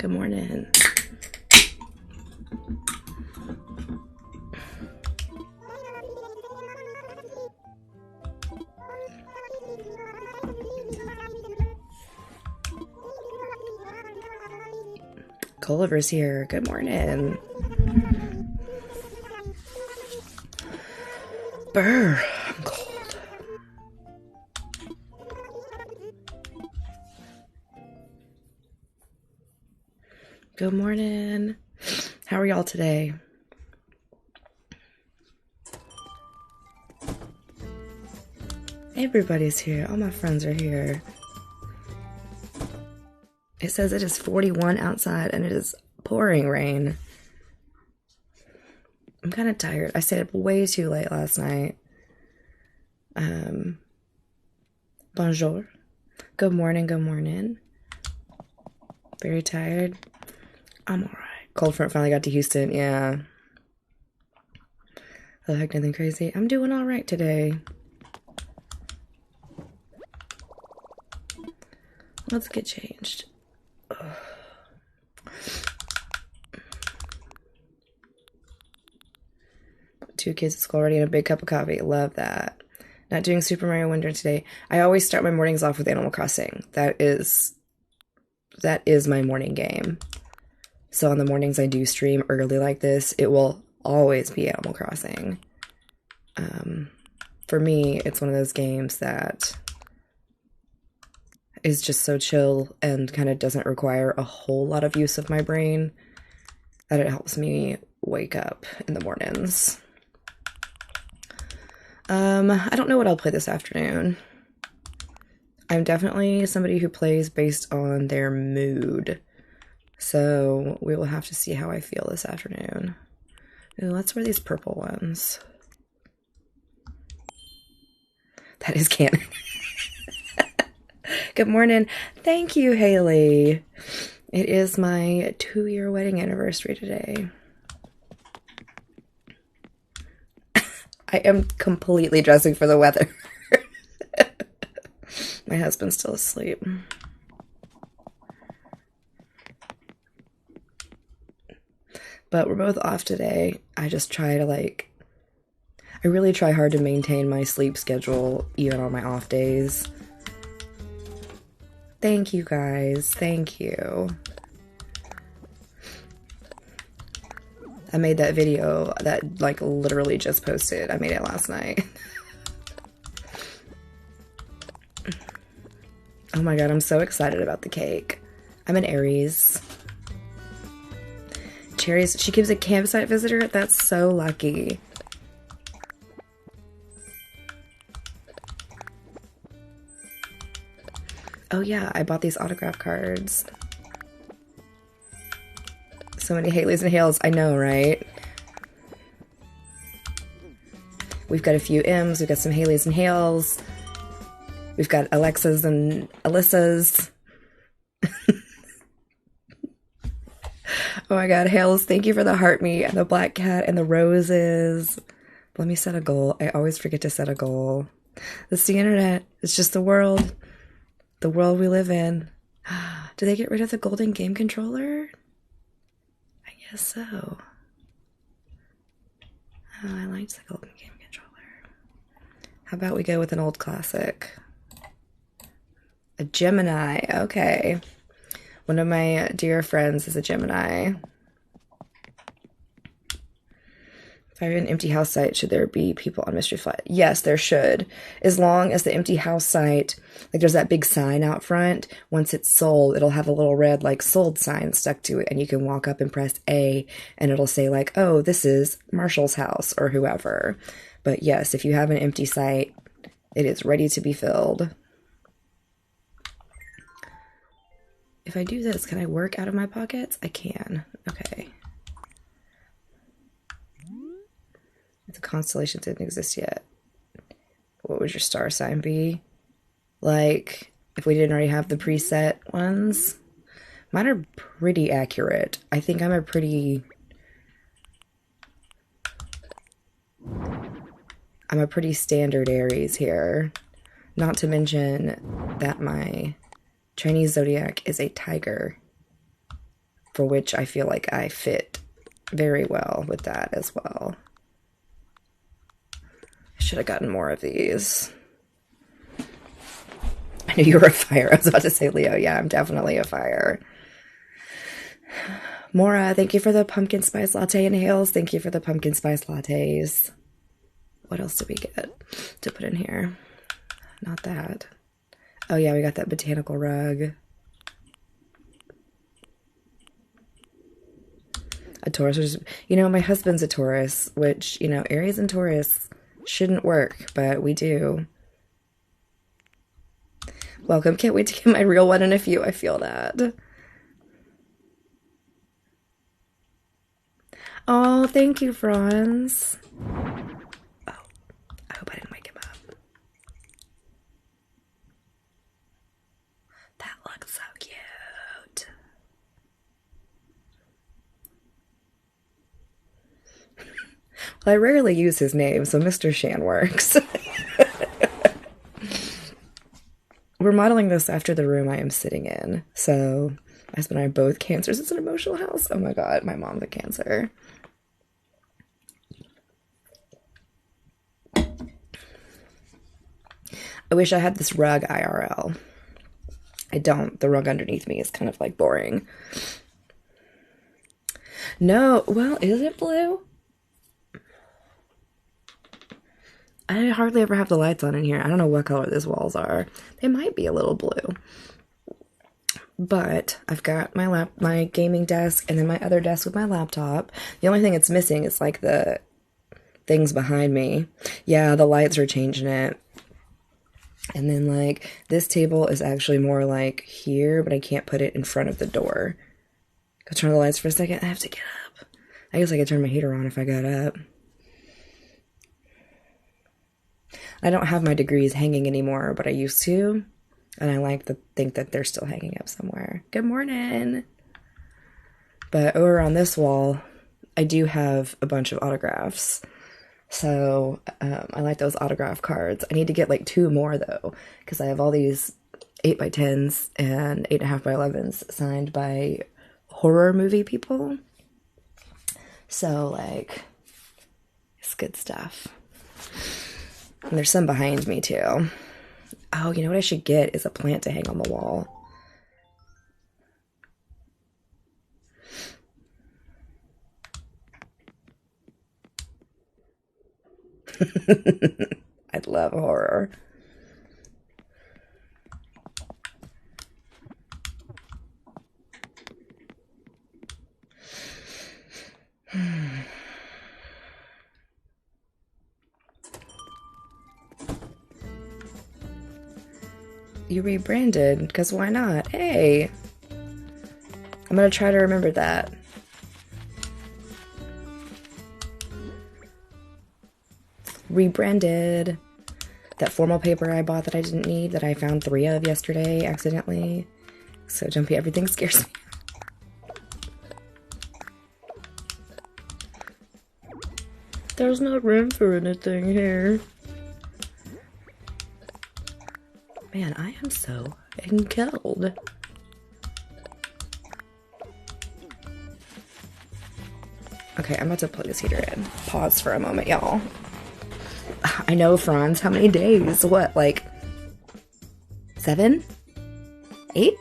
Good morning. Gulliver's here. Good morning. Brr, I'm cold. Good morning. How are y'all today? Everybody's here. All my friends are here. It says it is 41 outside and it is pouring rain. I'm kind of tired. I stayed up way too late last night. Bonjour. Good morning, good morning. Very tired. I'm alright. Cold front finally got to Houston, yeah. Oh, heck, nothing crazy. I'm doing alright today. Let's get changed. Ugh. Two kids at school already and a big cup of coffee. Love that. Not doing Super Mario Wonder today. I always start my mornings off with Animal Crossing. That is my morning game. So on the mornings I do stream early like this, it will always be Animal Crossing. For me, it's one of those games that is just so chill and kind of doesn't require a whole lot of use of my brain that it helps me wake up in the mornings. I don't know what I'll play this afternoon. I'm definitely somebody who plays based on their mood. So we will have to see how I feel this afternoon. Ooh, let's wear these purple ones. That is canon. Good morning. Thank you, Haley. It is my 2-year wedding anniversary today. I am completely dressing for the weather. My husband's still asleep. But we're both off today. I just try to I really try hard to maintain my sleep schedule even on my off days. Thank you guys. Thank you. I made that video that literally just posted. I made it last night. Oh my god, I'm so excited about the cake. I'm an Aries. Cherries, she gives a campsite visitor? That's so lucky. Oh yeah, I bought these autograph cards. So many Haleys and Hales, I know, right? We've got a few M's, we've got some Haleys and Hales. We've got Alexas and Alyssas. Oh my god, Hales, thank you for the heart meat and the black cat and the roses. Let me set a goal. I always forget to set a goal. It's the internet. It's just the world. The world we live in. Did they get rid of the golden game controller? I guess so. Oh, I liked the golden game controller. How about we go with an old classic? A Gemini. Okay. One of my dear friends is a Gemini. If I have an empty house site, should there be people on Mystery Flight? Yes, there should. As long as the empty house site, there's that big sign out front. Once it's sold, it'll have a little red, sold sign stuck to it. And you can walk up and press A, and it'll say, oh, this is Marshall's house, or whoever. But yes, if you have an empty site, it is ready to be filled. If I do this, can I work out of my pockets? I can. Okay. The constellation didn't exist yet. What would your star sign be? If we didn't already have the preset ones. Mine are pretty accurate. I think I'm a pretty standard Aries here. Not to mention that my Chinese zodiac is a tiger. for which I feel like I fit very well with that as well. I should have gotten more of these. I knew you were a fire. I was about to say Leo. Yeah, I'm definitely a fire. Mora, thank you for the pumpkin spice latte inhales. Thank you for the pumpkin spice lattes. What else did we get to put in here? Not that. Oh yeah, we got that botanical rug. A Taurus, which is, you know, my husband's a Taurus, which, you know, Aries and Taurus shouldn't work, but we do. Welcome. Can't wait to get my real one in a few. I feel that. Oh, thank you, Franz. Oh, I hope I didn't wake him up. That looks so cute. Well, I rarely use his name, so Mr. Shan works. We're modeling this after the room I am sitting in. So my husband and I are both Cancers. It's an emotional house. Oh my God, my mom's a Cancer. I wish I had this rug IRL. I don't. The rug underneath me is kind of like boring. No, well, is it blue? I hardly ever have the lights on in here. I don't know what color these walls are. They might be a little blue. But I've got my gaming desk and then my other desk with my laptop. The only thing it's missing is like the things behind me. Yeah, the lights are changing it. And then like this table is actually more like here, but I can't put it in front of the door. Go turn on the lights for a second. I have to get up. I guess I could turn my heater on if I got up. I don't have my degrees hanging anymore, but I used to. And I like to think that they're still hanging up somewhere. Good morning. But over on this wall, I do have a bunch of autographs. So I like those autograph cards. I need to get like 2 more though, because I have all these 8x10s and 8.5x11s signed by horror movie people. So like, it's good stuff. And there's some behind me too. Oh, you know what I should get is a plant to hang on the wall. I'd love horror. You rebranded, because why not? Hey! I'm gonna try to remember that. Rebranded. That formal paper I bought that I didn't need, that I found 3 of yesterday accidentally. So jumpy, everything scares me. There's no room for anything here. Man, I am so cold. Okay, I'm about to plug this heater in. Pause for a moment, y'all. I know, Franz. How many days? What, like 7? 8?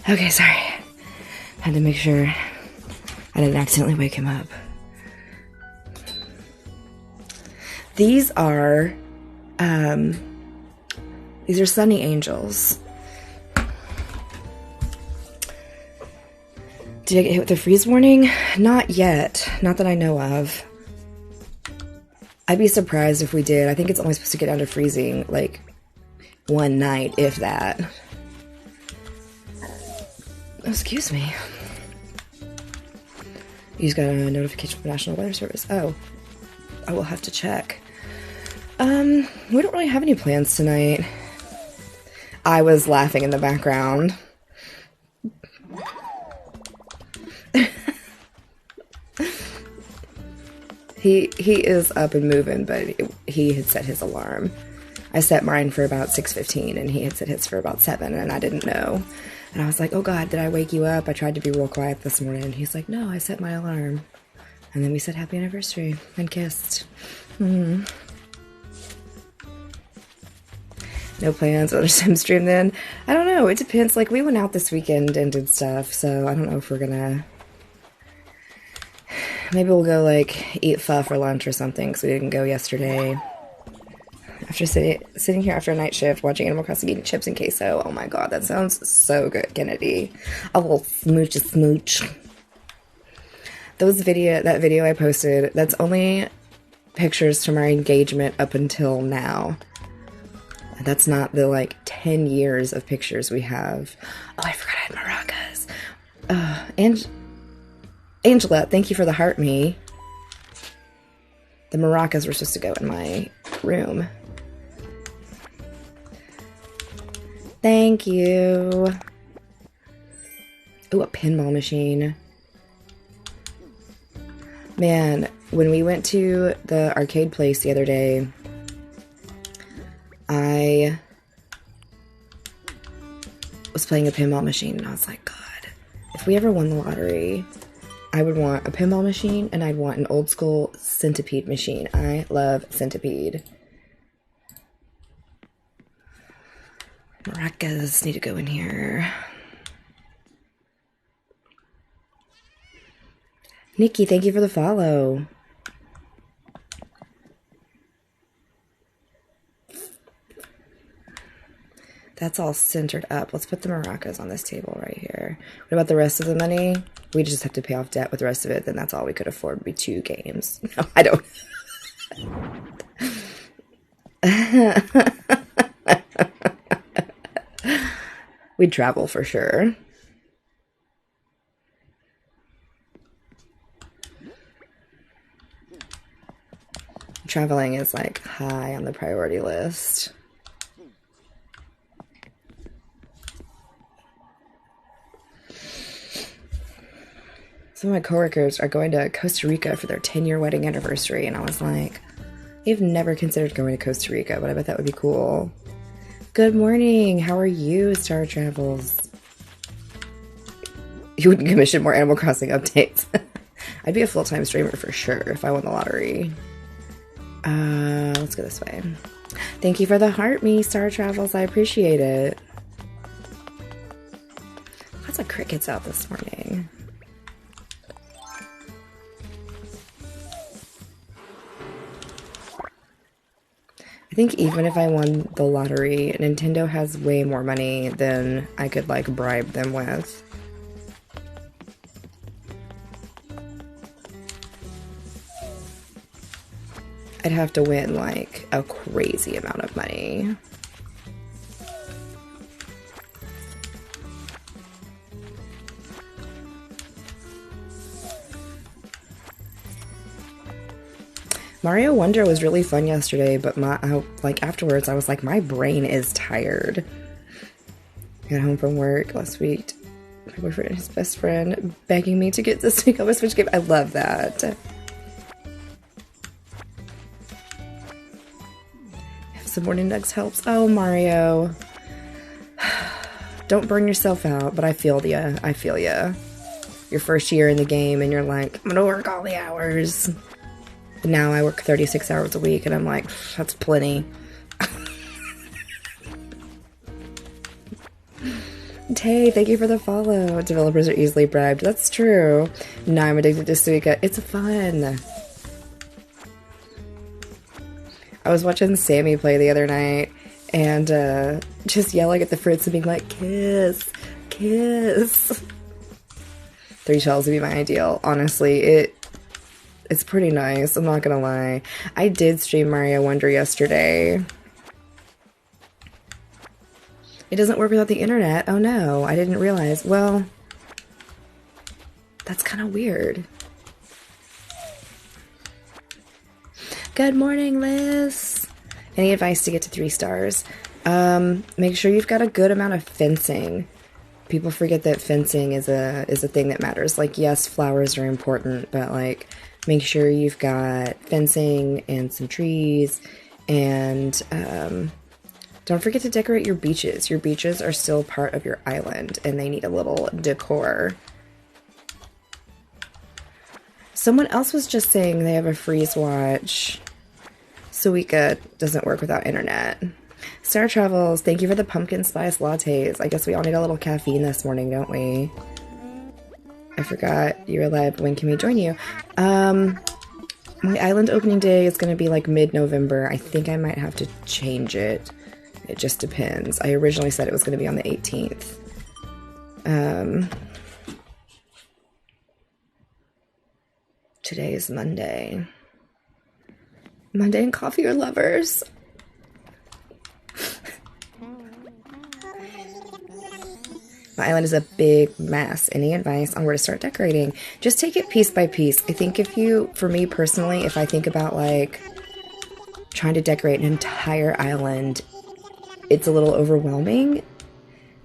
Okay, sorry. Had to make sure I didn't accidentally wake him up. These are sunny angels. Did I get hit with a freeze warning? Not yet. Not that I know of. I'd be surprised if we did. I think it's only supposed to get down to freezing, like, one night, if that. Oh, excuse me. You just got a notification from the National Weather Service. Oh. I will have to check. We don't really have any plans tonight. I was laughing in the background. He is up and moving, but he had set his alarm. I set mine for about 6:15, and he had set his for about 7, and I didn't know. And I was like, oh God, did I wake you up? I tried to be real quiet this morning. And he's like, no, I set my alarm. And then we said happy anniversary and kissed. No plans on a sim stream then? I don't know. It depends. Like, we went out this weekend and did stuff, so I don't know if we're gonna... Maybe we'll go, like, eat pho for lunch or something, because we didn't go yesterday. After sitting here after a night shift, watching Animal Crossing, eating chips and queso. Oh my God, that sounds so good, Kennedy. A little smooch. That video I posted, that's only pictures from our engagement up until now. That's not the, like, 10 years of pictures we have. Oh, I forgot I had maracas. And Angela, thank you for the heart me. The maracas were supposed to go in my room. Thank you. Ooh, a pinball machine. Man, when we went to the arcade place the other day, I was playing a pinball machine, and I was like, God, if we ever won the lottery, I would want a pinball machine, and I'd want an old school centipede machine. I love centipede. Maracas need to go in here. Nikki, thank you for the follow. That's all centered up. Let's put the maracas on this table right here. What about the rest of the money? We just have to pay off debt with the rest of it. Then that's all we could afford would be 2 games. No, I don't. We'd travel for sure. Traveling is like high on the priority list. Some of my coworkers are going to Costa Rica for their 10-year wedding anniversary, and I was like, I've never considered going to Costa Rica, but I bet that would be cool. Good morning. How are you, Star Travels? You wouldn't commission more Animal Crossing updates. I'd be a full-time streamer for sure if I won the lottery. Let's go this way. Thank you for the heart me, Star Travels. I appreciate it. Lots of crickets out this morning. I think even if I won the lottery, Nintendo has way more money than I could, like, bribe them with. I'd have to win, like, a crazy amount of money. Mario Wonder was really fun yesterday, but afterwards I was like, my brain is tired. I got home from work last week. My boyfriend and his best friend begging me to get this week on my Switch game. I love that. Some morning nugs helps. Oh, Mario. Don't burn yourself out, but I feel ya. I feel ya. Your first year in the game and you're like, I'm gonna work all the hours. But now I work 36 hours a week and I'm like, that's plenty. Tay, thank you for the follow. Developers are easily bribed. That's true. Now I'm addicted to Suika. It's fun. I was watching Sammy play the other night and just yelling at the fruits and being like, kiss, kiss. 3 shells would be my ideal. Honestly, it's pretty nice. I'm not gonna lie. I did stream Mario Wonder yesterday. It doesn't work without the internet. Oh no, I didn't realize. Well, that's kind of weird. Good morning, Liz. Any advice to get to 3 stars? Make sure you've got a good amount of fencing. People forget that fencing is a thing that matters. Like, yes, flowers are important, but like, make sure you've got fencing and some trees, and don't forget to decorate your beaches. Your beaches are still part of your island, and they need a little decor. Someone else was just saying they have a freeze watch. Suika doesn't work without internet. Star Travels, thank you for the pumpkin spice lattes. I guess we all need a little caffeine this morning, don't we? I forgot you're live. When can we join you? My island opening day is going to be like mid-November. I think I might have to change it. It just depends. I originally said it was going to be on the 18th. Today is Monday. Monday and coffee are lovers. My island is a big mess. Any advice on where to start decorating? Just take it piece by piece. I think for me personally, if I think about like trying to decorate an entire island, it's a little overwhelming.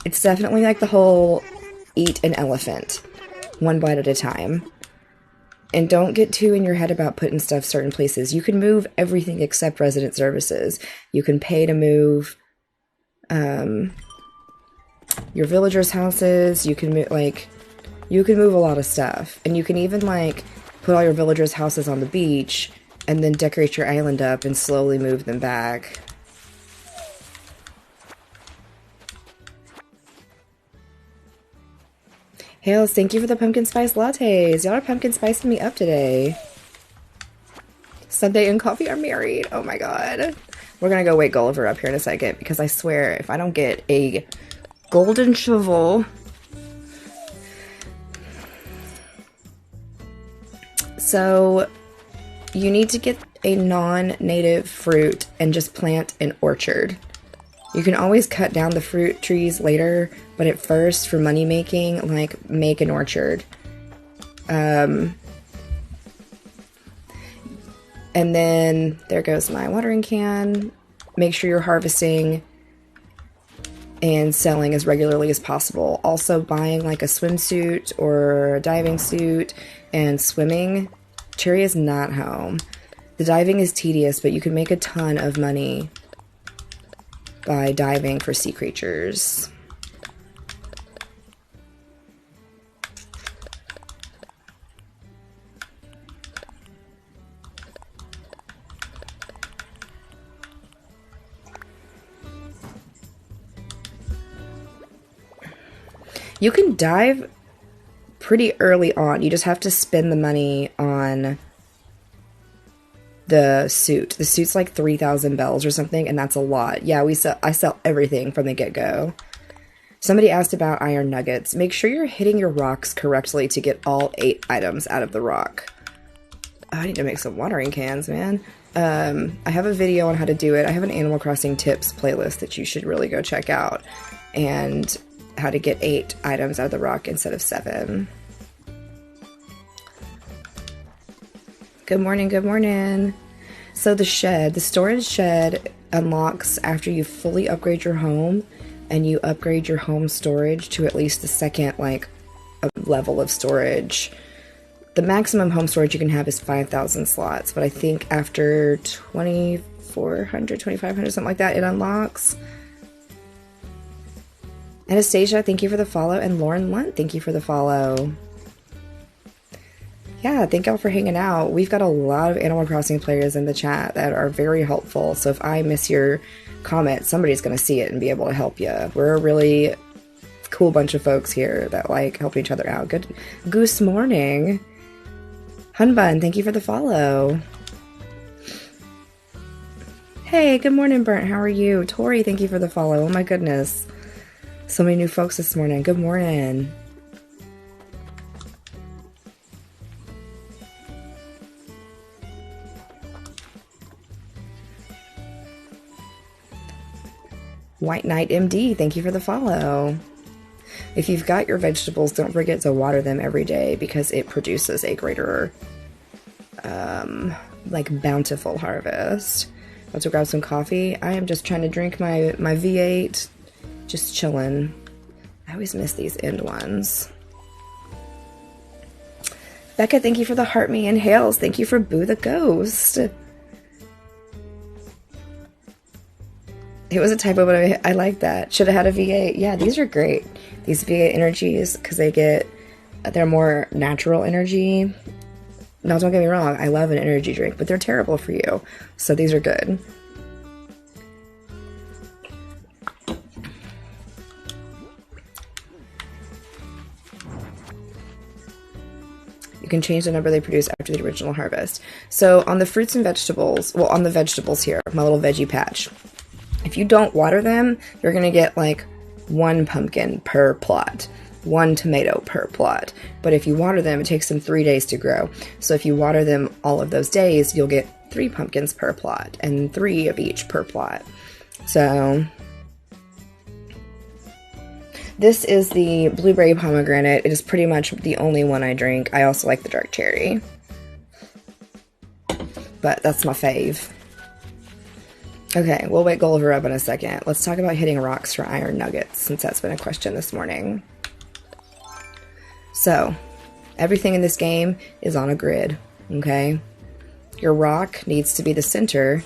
It's definitely like the whole eat an elephant, one bite at a time. And don't get too in your head about putting stuff certain places. You can move everything except resident services. You can pay to move your villagers' houses. You can move a lot of stuff. And you can even like put all your villagers' houses on the beach and then decorate your island up and slowly move them back. Hales, thank you for the pumpkin spice lattes. Y'all are pumpkin spicing me up today. Sunday and coffee are married. Oh my god. We're gonna go wake Gulliver up here in a second, because I swear if I don't get a golden shovel. So you need to get a non-native fruit and just plant an orchard. You can always cut down the fruit trees later, but at first, for money making, like, make an orchard. And then there goes my watering can. Make sure you're harvesting and selling as regularly as possible. Also buying like a swimsuit or a diving suit and swimming. Cherry is not home. The diving is tedious, but you can make a ton of money by diving for sea creatures. You can dive pretty early on. You just have to spend the money on the suit. The suit's like 3,000 bells or something, and that's a lot. Yeah, I sell everything from the get-go. Somebody asked about iron nuggets. Make sure you're hitting your rocks correctly to get all 8 items out of the rock. Oh, I need to make some watering cans, man. I have a video on how to do it. I have an Animal Crossing tips playlist that you should really go check out. And how to get 8 items out of the rock instead of 7. Good morning, good morning. So the storage shed unlocks after you fully upgrade your home and you upgrade your home storage to at least the second level of storage. The maximum home storage you can have is 5,000 slots, but I think after 2,400, 2,500, something like that, it unlocks. Anastasia, thank you for the follow, and Lauren Lunt, thank you for the follow. Yeah, thank y'all for hanging out. We've got a lot of Animal Crossing players in the chat that are very helpful, so if I miss your comment, somebody's going to see it and be able to help you. We're a really cool bunch of folks here that like help each other out. Good goose morning. Hunbun, thank you for the follow. Hey, good morning, Burnt. How are you? Tori, thank you for the follow. Oh my goodness. So many new folks this morning. Good morning. White Knight MD, thank you for the follow. If you've got your vegetables, don't forget to water them every day because it produces a greater, like bountiful harvest. About to grab some coffee. I am just trying to drink my V8, just chilling. I always miss these end ones. Becca, thank you for the heart me inhales. Thank you for Boo the Ghost. It was a typo, but I like that. Should have had a V8. Yeah, these are great. These V8 energies, because they're more natural energy. Now, don't get me wrong, I love an energy drink, but they're terrible for you. So these are good. You can change the number they produce after the original harvest. So on the fruits and vegetables, well, on the vegetables here, my little veggie patch, if you don't water them, you're going to get like 1 pumpkin per plot, 1 tomato per plot. But if you water them, it takes them 3 days to grow. So if you water them all of those days, you'll get 3 pumpkins per plot and 3 of each per plot. So this is the blueberry pomegranate. It is pretty much the only one I drink. I also like the dark cherry, but that's my fave. Okay, we'll wake Gulliver up in a second. Let's talk about hitting rocks for iron nuggets, since that's been a question this morning. So, everything in this game is on a grid, okay? Your rock needs to be the center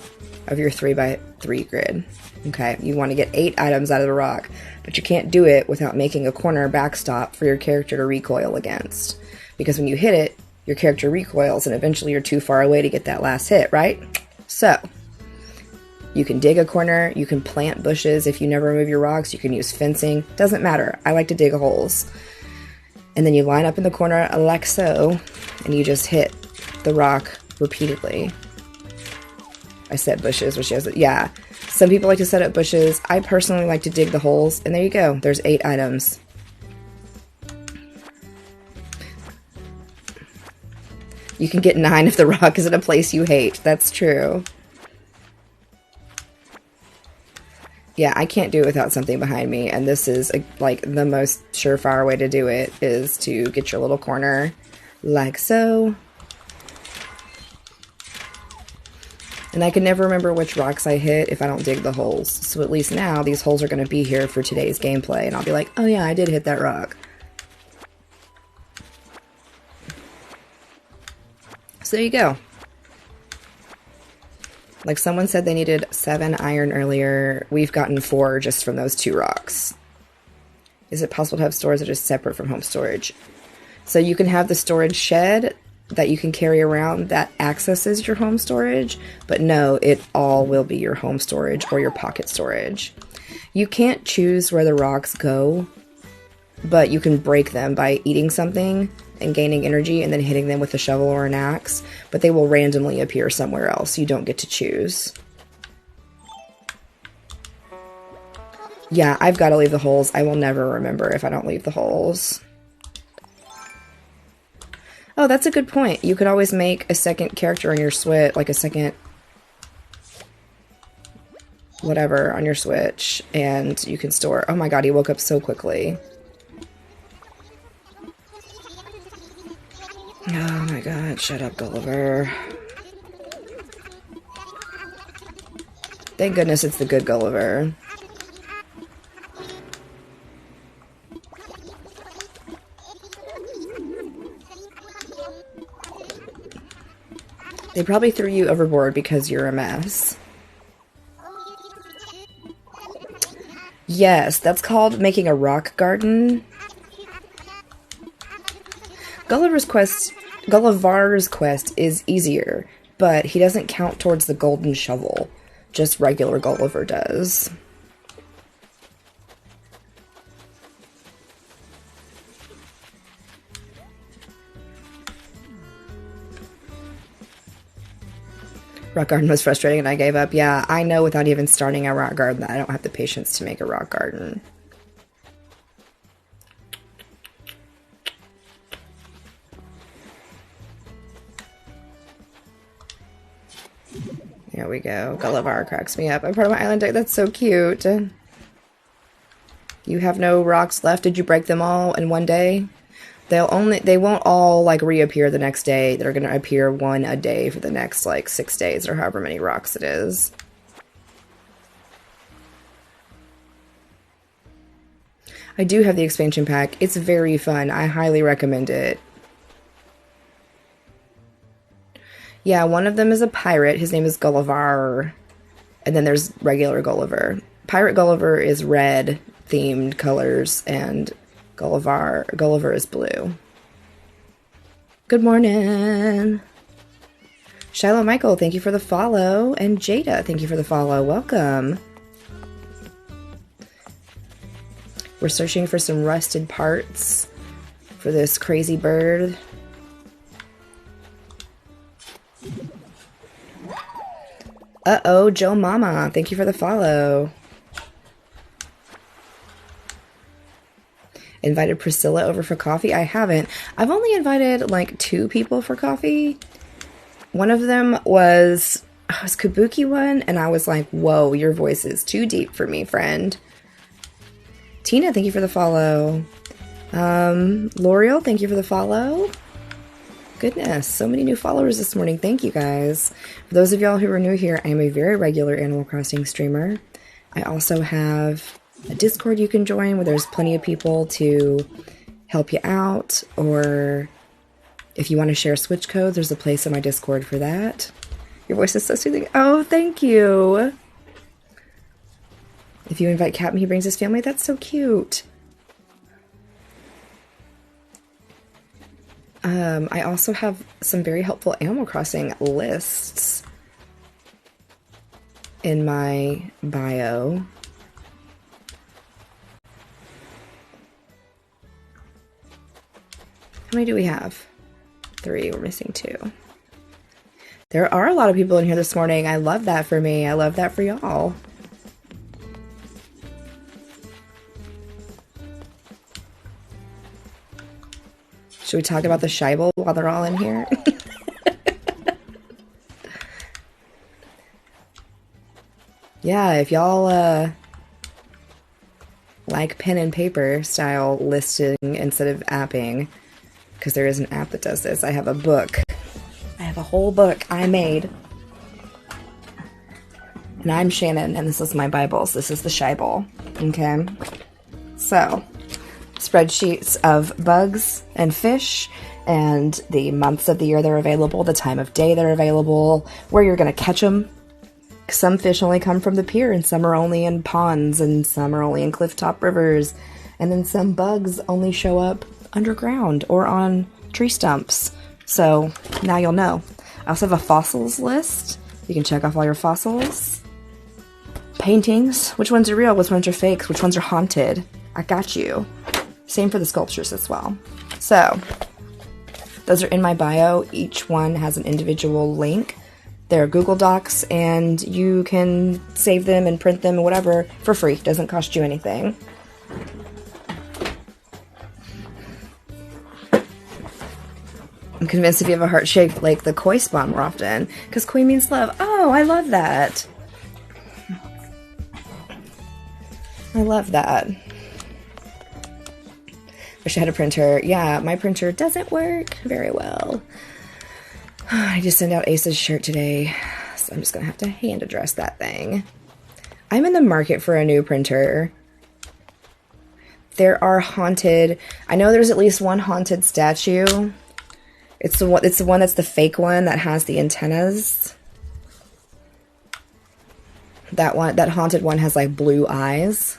of your 3x3 grid, okay? You want to get 8 items out of the rock, but you can't do it without making a corner backstop for your character to recoil against. Because when you hit it, your character recoils, and eventually you're too far away to get that last hit, right? So, you can dig a corner, you can plant bushes. If you never remove your rocks, you can use fencing. Doesn't matter. I like to dig holes. And then you line up in the corner like so, and you just hit the rock repeatedly. I said bushes, which is, yeah. Some people like to set up bushes. I personally like to dig the holes, and there you go. There's 8 items. You can get 9 if the rock is in a place you hate. That's true. Yeah, I can't do it without something behind me, and this is like the most surefire way to do it is to get your little corner like so. And I can never remember which rocks I hit if I don't dig the holes. So at least now these holes are going to be here for today's gameplay, and I'll be like, oh yeah, I did hit that rock. So there you go. Like someone said they needed 7 iron earlier. We've gotten 4 just from those 2 rocks. Is it possible to have stores that are just separate from home storage? So you can have the storage shed that you can carry around that accesses your home storage, but no, it all will be your home storage or your pocket storage. You can't choose where the rocks go, but you can break them by eating something and gaining energy and then hitting them with a shovel or an axe, but they will randomly appear somewhere else. You don't get to choose. Yeah, I've got to leave the holes. I will never remember if I don't leave the holes. Oh, that's a good point. You could always make a second character on your Switch, like a second whatever on your Switch, and you can store... Oh my god, he woke up so quickly. Oh my god, shut up, Gulliver. Thank goodness it's the good Gulliver. They probably threw you overboard because you're a mess. Yes, that's called making a rock garden. Gulliver's quest is easier, but he doesn't count towards the golden shovel. Just regular Gulliver does. Rock garden was frustrating and I gave up. Yeah, I know without even starting a rock garden that I don't have the patience to make a rock garden. There we go. Gullivar cracks me up. I'm part of my island deck. That's so cute. You have no rocks left. Did you break them all in one day? They won't all like reappear the next day. They're gonna appear one a day for the next like 6 days or however many rocks it is. I do have the expansion pack. It's very fun. I highly recommend it. Yeah, one of them is a pirate. His name is Gullivar. And then there's regular Gulliver. Pirate Gulliver is red themed colors and Gulliver is blue. Good morning. Shiloh Michael, thank you for the follow. And Jada, thank you for the follow. Welcome. We're searching for some rusted parts for this crazy bird. Uh-oh, Joe Mama, thank you for the follow. Invited Priscilla over for coffee? I haven't. I've only invited like 2 people for coffee. One of them was Kabuki one, and I was like, whoa, your voice is too deep for me, friend. Tina, thank you for the follow. L'Oreal, thank you for the follow. Goodness, so many new followers this morning. Thank you, guys. For those of y'all who are new here, I am a very regular Animal Crossing streamer. I also have a Discord you can join where there's plenty of people to help you out, or if you want to share Switch codes, there's a place in my Discord for that. Your voice is so soothing. Oh, thank you. If you invite Captain, he brings his family. That's so cute. I also have some very helpful Animal Crossing lists in my bio. How many do we have? 3. We're missing 2. There are a lot of people in here this morning. I love that for me. I love that for y'all. Should we talk about the Scheibel while they're all in here? Yeah, if y'all like pen and paper style listing instead of apping, because there is an app that does this. I have a book. I have a whole book I made. And I'm Shannon, and this is my Bibles. This is the Scheibel. Okay? So, spreadsheets of bugs and fish, and the months of the year they're available, the time of day they're available, where you're going to catch them. Some fish only come from the pier, and some are only in ponds, and some are only in clifftop rivers, and then some bugs only show up underground or on tree stumps. So now you'll know. I also have a fossils list. You can check off all your fossils. Paintings. Which ones are real? Which ones are fakes? Which ones are haunted? I got you. Same for the sculptures as well. So those are in my bio. Each one has an individual link. They're Google Docs, and you can save them and print them and whatever for free. It doesn't cost you anything. I'm convinced if you have a heart shaped like the koi spawn more often, because koi means love. Oh, I love that. I love that. Wish I had a printer. Yeah, my printer doesn't work very well. I just sent out Ace's shirt today, so I'm just gonna have to hand address that thing. I'm in the market for a new printer. There are haunted. I know there's at least one haunted statue. It's the one that's the fake one that has the antennas. That haunted one has like blue eyes.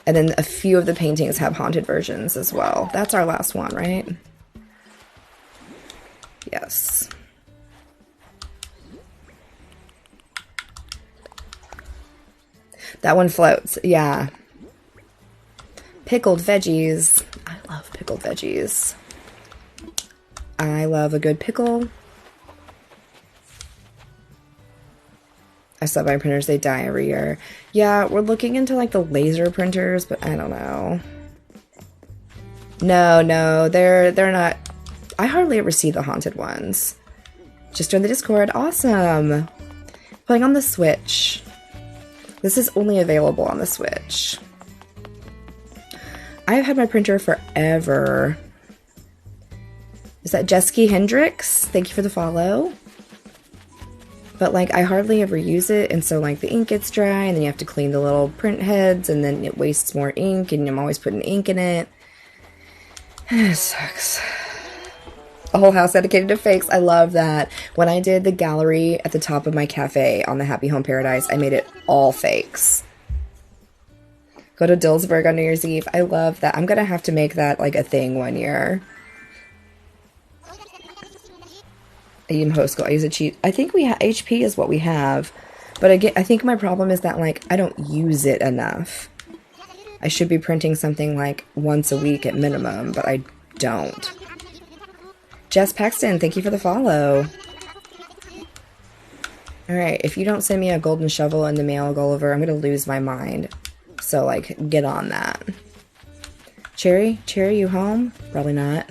And then a few of the paintings have haunted versions as well. That's our last one, right? Yes. That one floats, yeah. Pickled veggies. I love pickled veggies. I love a good pickle. I stop by printers, they die every year. Yeah, we're looking into like the laser printers, but I don't know. No, they're not. I hardly ever see the haunted ones. Just join the Discord. Awesome. Playing on the Switch. This is only available on the Switch. I've had my printer forever. Is that Jesky Hendricks? Thank you for the follow. But like I hardly ever use it, and so like the ink gets dry and then you have to clean the little print heads and then it wastes more ink and I'm always putting ink in it. It sucks. A whole house dedicated to fakes. I love that. When I did the gallery at the top of my cafe on the Happy Home Paradise, I made it all fakes. Go to Dillsburg on New Year's Eve. I love that. I'm gonna have to make that like a thing one year. I use a cheat. I think we have HP is what we have, but again, I think my problem is that like I don't use it enough. I should be printing something like once a week at minimum, but I don't. Jess Paxton, thank you for the follow. Alright, if you don't send me a golden shovel in the mail, Gulliver, I'm gonna lose my mind. So, like, get on that. Cherry, you home? Probably not.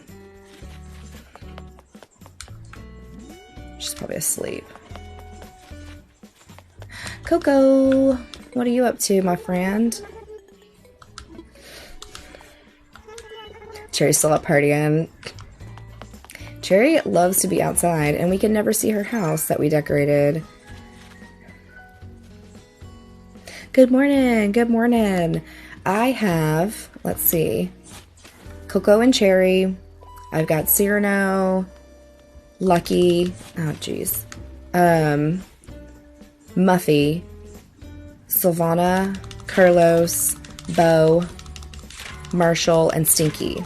She's probably asleep. Coco, what are you up to, my friend? Cherry's still up partying. Cherry loves to be outside, and we can never see her house that we decorated. Good morning, good morning. I have, let's see, Coco and Cherry. I've got Cyrano, Lucky, oh jeez, Muffy, Silvana, Carlos, Bo, Marshall, and Stinky.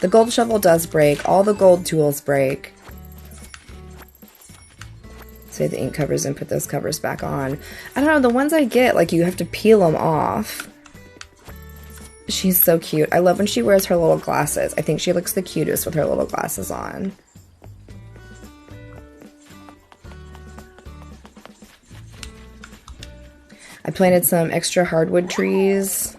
The gold shovel does break. All the gold tools break. Save the ink covers and put those covers back on. I don't know, the ones I get, like, you have to peel them off. She's so cute. I love when she wears her little glasses. I think she looks the cutest with her little glasses on. I planted some extra hardwood trees.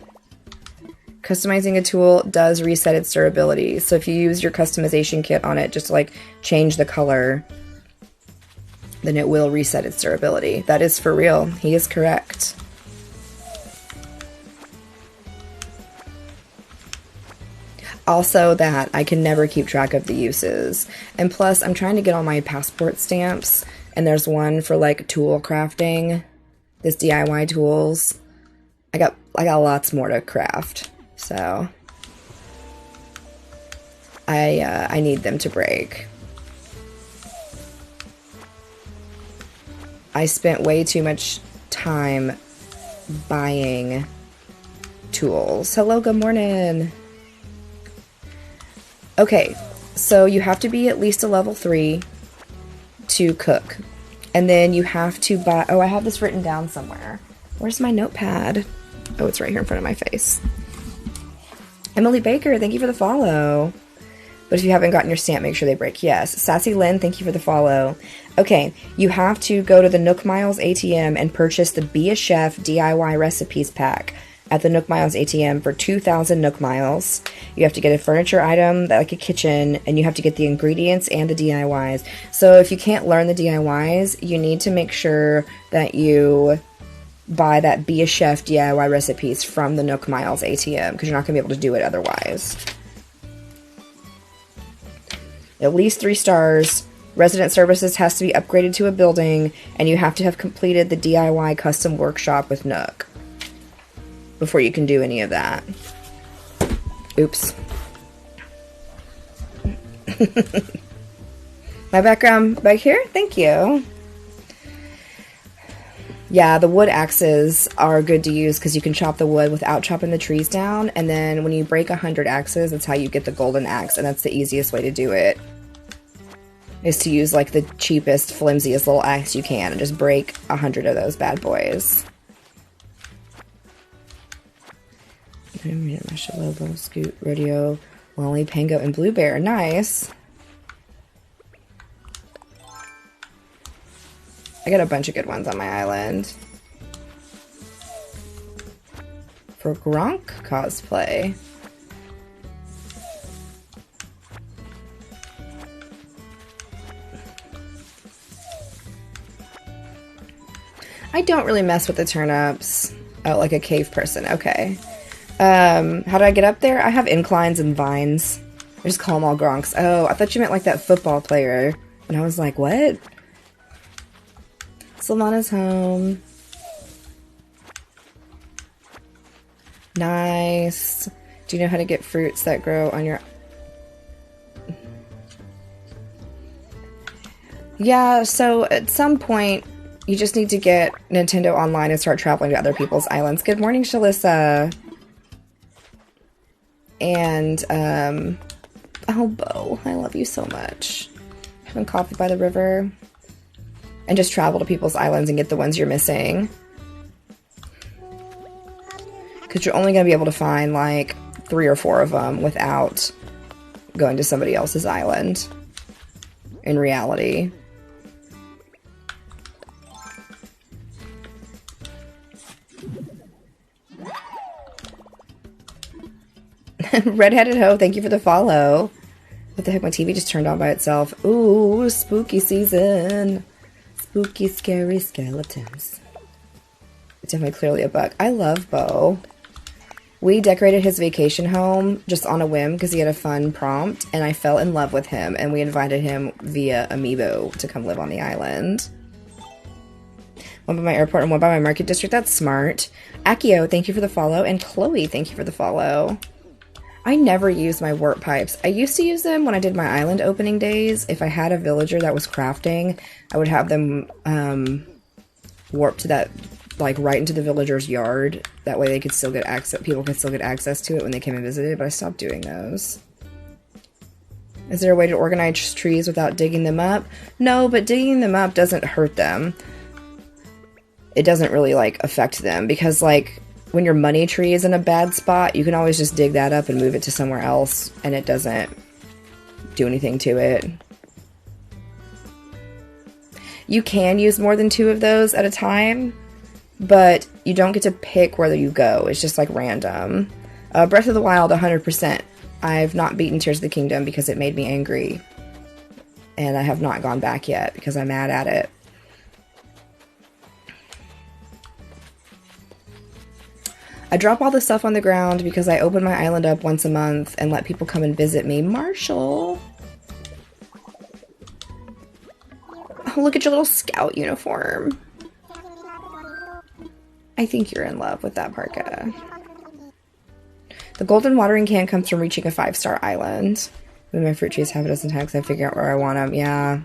Customizing a tool does reset its durability. So if you use your customization kit on it, just to, like, change the color, then it will reset its durability. That is for real. He is correct. Also that I can never keep track of the uses. And plus, I'm trying to get all my passport stamps, and there's one for, like, tool crafting. This DIY tools. I got lots more to craft. So I need them to break. I spent way too much time buying tools. Hello, good morning. Okay, so you have to be at least a level 3 to cook. And then you have to buy... Oh, I have this written down somewhere. Where's my notepad? Oh, it's right here in front of my face. Emily Baker, thank you for the follow. But if you haven't gotten your stamp, make sure they break. Yes. Sassy Lynn, thank you for the follow. Okay, you have to go to the Nook Miles ATM and purchase the Be a Chef DIY Recipes Pack at the Nook Miles ATM for 2,000 Nook Miles. You have to get a furniture item, like a kitchen, and you have to get the ingredients and the DIYs. So if you can't learn the DIYs, you need to make sure that you buy that Be a Chef DIY recipes from the Nook Miles ATM, because you're not going to be able to do it otherwise. At least 3 stars. Resident services has to be upgraded to a building, and you have to have completed the DIY custom workshop with Nook before you can do any of that. Oops. My background back here? Thank you. Yeah, the wood axes are good to use because you can chop the wood without chopping the trees down, and then when you break 100 axes, that's how you get the golden axe, and that's the easiest way to do it. Is to use like the cheapest, flimsiest little axe you can and just break 100 of those bad boys. Lobo, Scoot, Rodeo, Lolly, Pango, and Blue Bear. Nice. I got a bunch of good ones on my island. For Gronk cosplay. I don't really mess with the turnips. Oh, like a cave person. Okay. How do I get up there? I have inclines and vines. I just call them all Gronks. Oh, I thought you meant like that football player. And I was like, what? Sylvana's home. Nice. Do you know how to get fruits that grow on your... Yeah, so at some point, you just need to get Nintendo Online and start traveling to other people's islands. Good morning, Shalissa. And, oh, Bo, I love you so much. Having coffee by the river. And just travel to people's islands and get the ones you're missing. Because you're only going to be able to find, like, 3 or 4 of them without going to somebody else's island. In reality. Redheaded Ho, thank you for the follow. What the heck, my TV just turned on by itself. Ooh, spooky season. Spooky, scary skeletons. It's definitely clearly a bug. I love Bo. We decorated his vacation home just on a whim because he had a fun prompt, and I fell in love with him, and we invited him via Amiibo to come live on the island. One by my airport and one by my market district. That's smart. Akio, thank you for the follow, and Chloe, thank you for the follow. I never use my warp pipes. I used to use them when I did my island opening days. If I had a villager that was crafting, I would have them warp to that, like, right into the villager's yard. That way they could still get access, people could still get access to it when they came and visited, but I stopped doing those. Is there a way to organize trees without digging them up? No, but digging them up doesn't hurt them. It doesn't really, like, affect them, because, like, when your money tree is in a bad spot, you can always just dig that up and move it to somewhere else, and it doesn't do anything to it. You can use more than 2 of those at a time, but you don't get to pick whether you go. It's just like random. Breath of the Wild, 100%. I've not beaten Tears of the Kingdom because it made me angry, and I have not gone back yet because I'm mad at it. I drop all the stuff on the ground because I open my island up once a month and let people come and visit me. Marshall! Oh, look at your little scout uniform. I think you're in love with that parka. The golden watering can comes from reaching a 5-star island. When my fruit trees have a dozen tags, I figure out where I want them. Yeah.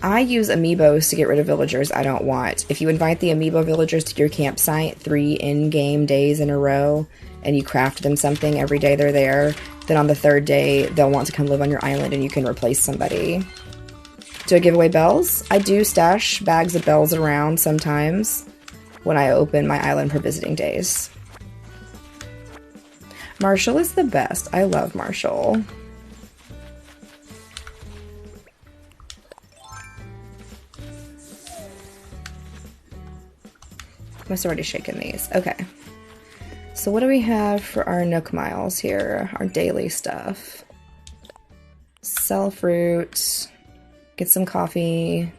I use amiibos to get rid of villagers I don't want. If you invite the amiibo villagers to your campsite 3 in-game days in a row, and you craft them something every day they're there, then on the 3rd day, they'll want to come live on your island and you can replace somebody. Do I give away bells? I do stash bags of bells around sometimes when I open my island for visiting days. Marshall is the best. I love Marshall. Must have already shaken these. Okay. So what do we have for our Nook Miles here? Our daily stuff. Sell fruit. Get some coffee.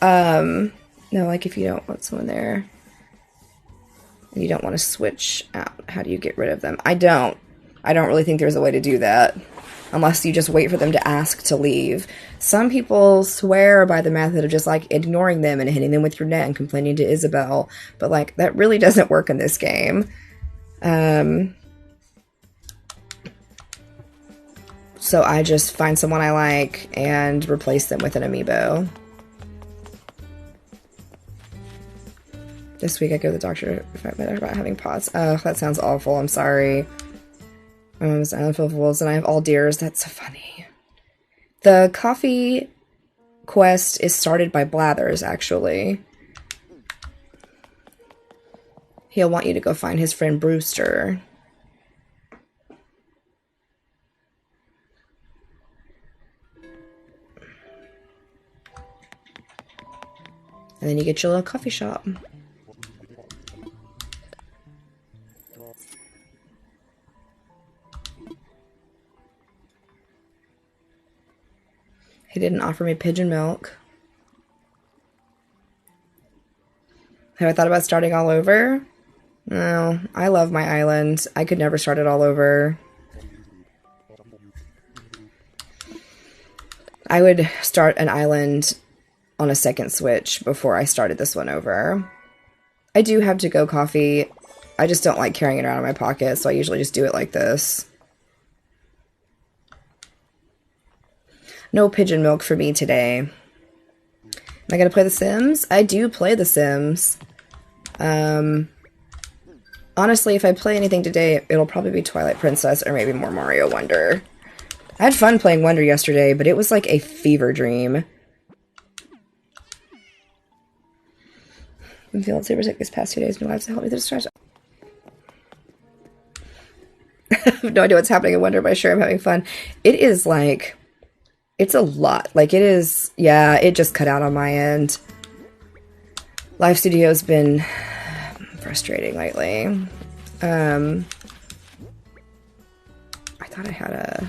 No, like if you don't want someone there and you don't want to switch out, how do you get rid of them? I don't really think there's a way to do that. Unless you just wait for them to ask to leave. Some people swear by the method of just, like, ignoring them and hitting them with your net and complaining to Isabel. But, like, that really doesn't work in this game. So I just find someone I like and replace them with an amiibo. This week I go to the doctor about having POTS. Oh, that sounds awful. I'm sorry. My mom's island full of wolves and I have all deers. That's so funny. The coffee quest is started by Blathers, actually. He'll want you to go find his friend Brewster. And then you get your little coffee shop. He didn't offer me pigeon milk. Have I thought about starting all over? No, I love my island. I could never start it all over. I would start an island on a second switch before I started this one over. I do have to-go coffee. I just don't like carrying it around in my pocket, so I usually just do it like this. No pigeon milk for me today. Am I gonna play The Sims? I do play The Sims. Honestly, if I play anything today, it'll probably be Twilight Princess or maybe more Mario Wonder. I had fun playing Wonder yesterday, but it was like a fever dream. I've been feeling super sick these past 2 days. No lives to help me through the stress. I have no idea what's happening in Wonder, but I'm sure I'm having fun. It is like, it's a lot. Like it is, yeah, it just cut out on my end. Live Studio's been frustrating lately. I thought I had a...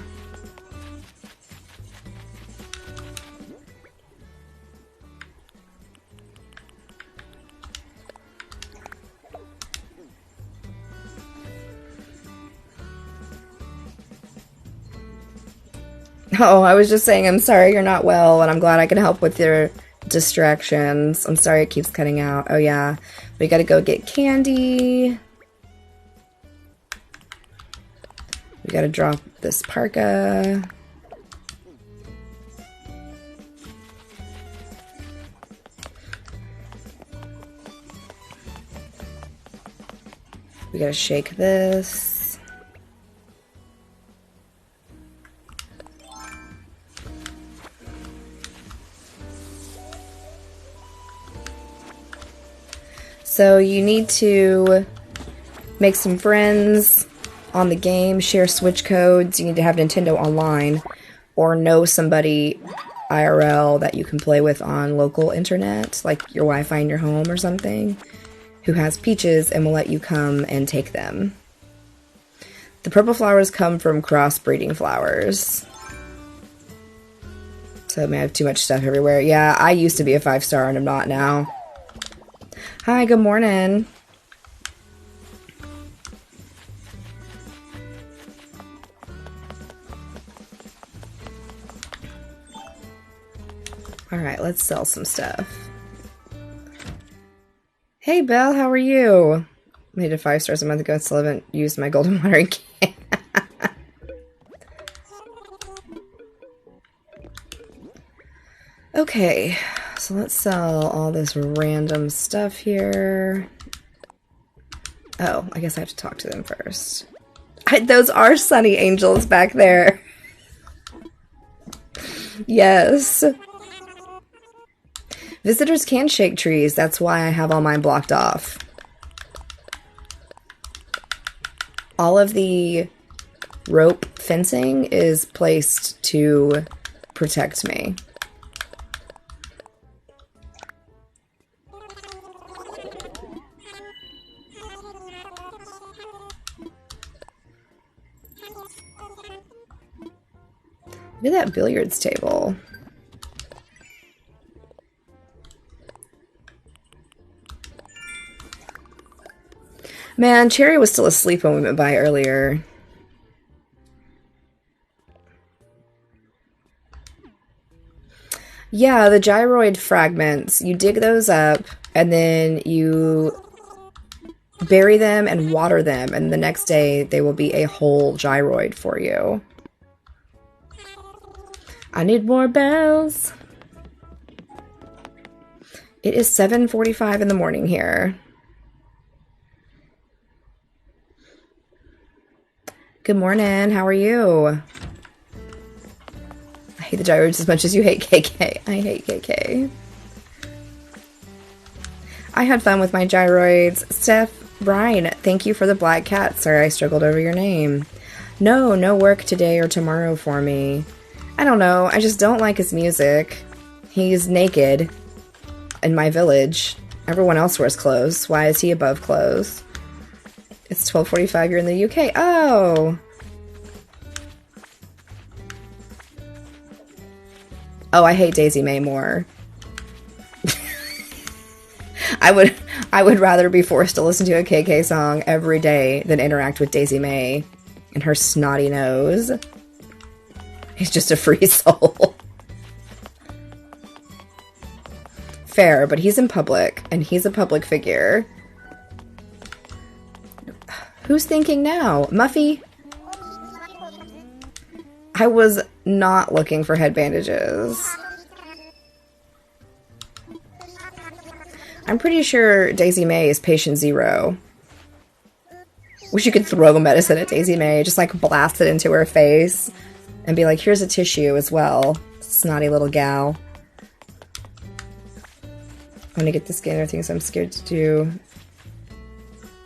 Oh, I was just saying I'm sorry you're not well, and I'm glad I can help with your distractions. I'm sorry it keeps cutting out. Oh yeah, we gotta go get candy. We gotta drop this parka. We gotta shake this. So you need to make some friends on the game, share Switch codes, you need to have Nintendo Online, or know somebody IRL that you can play with on local internet, like your Wi-Fi in your home or something, who has peaches and will let you come and take them. The purple flowers come from crossbreeding flowers. So I may have too much stuff everywhere. Yeah, I used to be a 5-star and I'm not now. Hi, good morning. All right, let's sell some stuff. Hey, Belle, how are you? Made it 5 stars a month ago, still haven't used my golden watering can. Okay, so let's sell all this random stuff here. Oh, I guess I have to talk to them first. Those are sunny angels back there. Yes. Visitors can shake trees. That's why I have all mine blocked off. All of the rope fencing is placed to protect me. Look at that billiards table. Man, Cherry was still asleep when we went by earlier. Yeah, the gyroid fragments. You dig those up, and then you bury them and water them, and the next day they will be a whole gyroid for you. I need more bells. It is 7:45 in the morning here. Good morning, how are you? I hate the gyroids as much as you hate KK. I hate KK. I had fun with my gyroids. Steph, Brian, thank you for the black cat. Sorry I struggled over your name. No work today or tomorrow for me. I don't know. I just don't like his music. He's naked in my village. Everyone else wears clothes. Why is he above clothes? It's 12:45. You're in the UK. Oh. Oh, I hate Daisy May more. I would rather be forced to listen to a KK song every day than interact with Daisy May and her snotty nose. He's just a free soul. Fair, but he's in public, and he's a public figure. Who's thinking now? Muffy? I was not looking for head bandages. I'm pretty sure Daisy May is patient 0. Wish you could throw medicine at Daisy May, just like blast it into her face, and be like, here's a tissue as well, snotty little gal. I'm gonna get the scanner things I'm scared to do.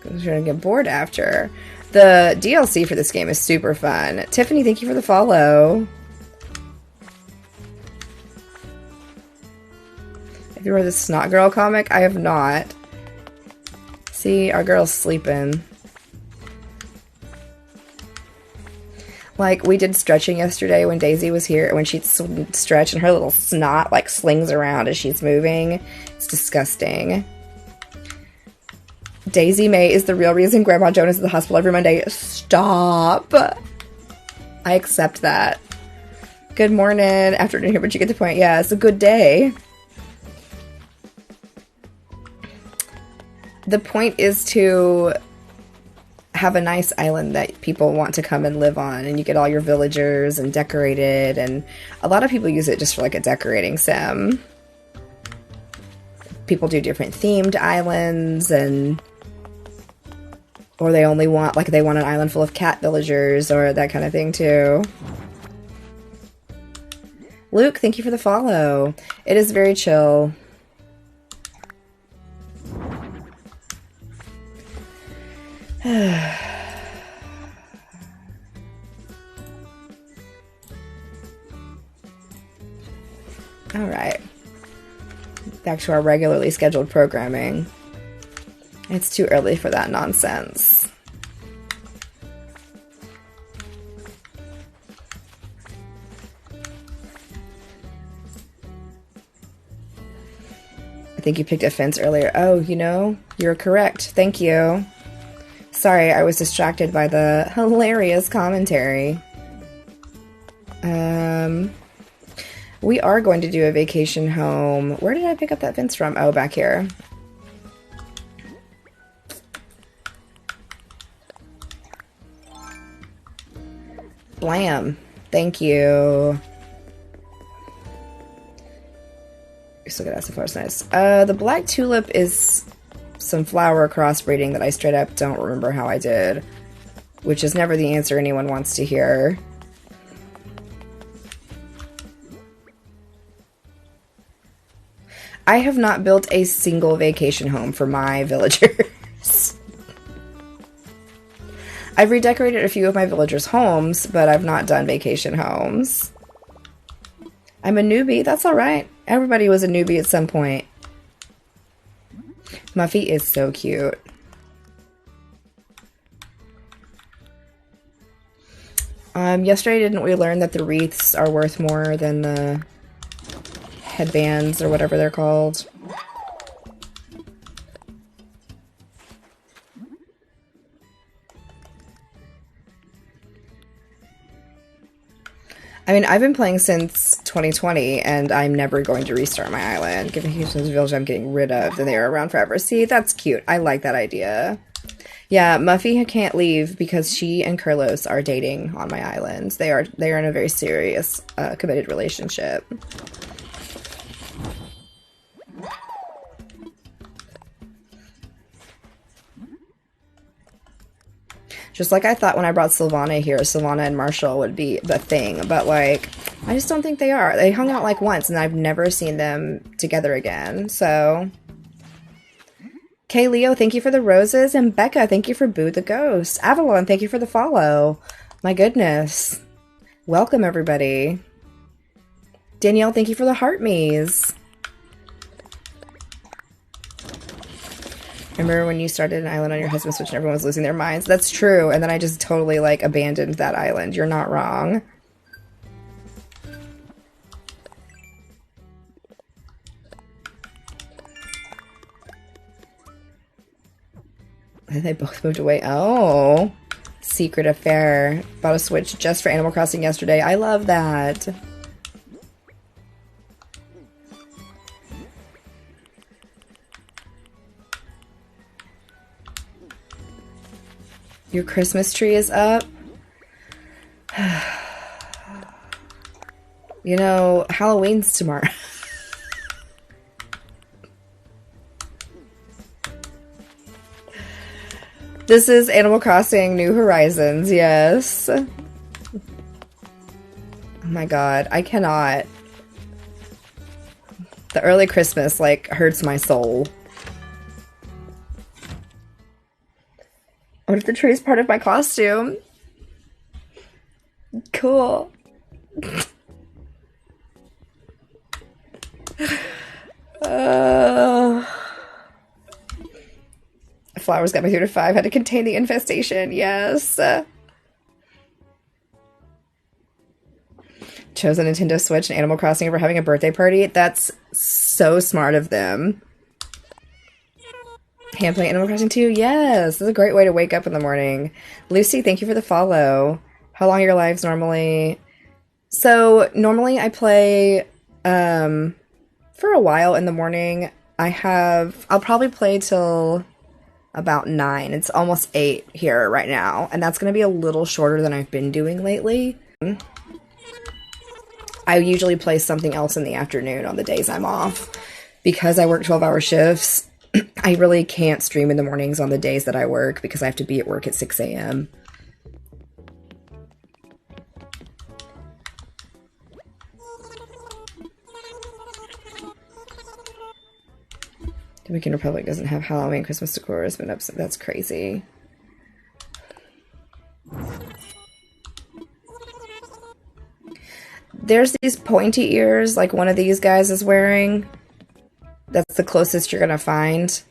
I'm gonna get bored after. The DLC for this game is super fun. Tiffany, thank you for the follow. Have you read the Snot Girl comic? I have not. See, our girl's sleeping. Like, we did stretching yesterday when Daisy was here, when she'd stretch and her little snot, like, slings around as she's moving. It's disgusting. Daisy May is the real reason Grandma Joan is at the hospital every Monday. Stop! I accept that. Good morning, afternoon here, but you get the point. Yeah, it's a good day. The point is to have a nice island that people want to come and live on, and you get all your villagers and decorated, and a lot of people use it just for like a decorating sim. People do different themed islands, and or they only want, like, they want an island full of cat villagers or that kind of thing too. Luke, thank you for the follow. It is very chill. Alright. Back to our regularly scheduled programming. It's too early for that nonsense. I think you picked a fence earlier. Oh, you know, you're correct. Thank you. Sorry, I was distracted by the hilarious commentary. We are going to do a vacation home. Where did I pick up that fence from? Oh, back here. Blam. Thank you. Still got acid flowers, nice. The black tulip is some flower crossbreeding that I straight up don't remember how I did, which is never the answer anyone wants to hear. I have not built a single vacation home for my villagers. I've redecorated a few of my villagers' homes, but I've not done vacation homes. I'm a newbie. That's alright. Everybody was a newbie at some point. Muffy is so cute. Yesterday, didn't we learn that the wreaths are worth more than the headbands or whatever they're called? I mean, I've been playing since 2020, and I'm never going to restart my island. Given Houston's village I'm getting rid of, then they are around forever. See, that's cute. I like that idea. Yeah, Muffy can't leave because she and Carlos are dating on my island. They are in a very serious, committed relationship. Just like I thought when I brought Sylvana here, Sylvana and Marshall would be the thing, but, like, I just don't think they are. They hung out, like, once, and I've never seen them together again, so. Kay Leo, thank you for the roses, and Becca, thank you for Boo the Ghost. Avalon, thank you for the follow. My goodness. Welcome, everybody. Danielle, thank you for the heart maze. Remember when you started an island on your husband's Switch and everyone was losing their minds? That's true. And then I just totally like abandoned that island. You're not wrong. And they both moved away. Oh, secret affair. Bought a Switch just for Animal Crossing yesterday. I love that. Your Christmas tree is up. You know, Halloween's tomorrow. This is Animal Crossing New Horizons, yes. Oh my god, I cannot. The early Christmas, like, hurts my soul. What if the tree is part of my costume? Cool. Flowers got me through to 5. Had to contain the infestation. Yes. Chose a Nintendo Switch and Animal Crossing over having a birthday party. That's so smart of them. Hand playing Animal Crossing 2? Yes. This is a great way to wake up in the morning. Lucy, thank you for the follow. How long are your lives normally? So, normally I play for a while in the morning. I'll probably play till about 9. It's almost 8 here right now. And that's going to be a little shorter than I've been doing lately. I usually play something else in the afternoon on the days I'm off. Because I work 12-hour shifts, I really can't stream in the mornings on the days that I work because I have to be at work at 6 a.m. Dominican Republic doesn't have Halloween Christmas decor. Has been upset. That's crazy. There's these pointy ears like one of these guys is wearing. That's the closest you're gonna find.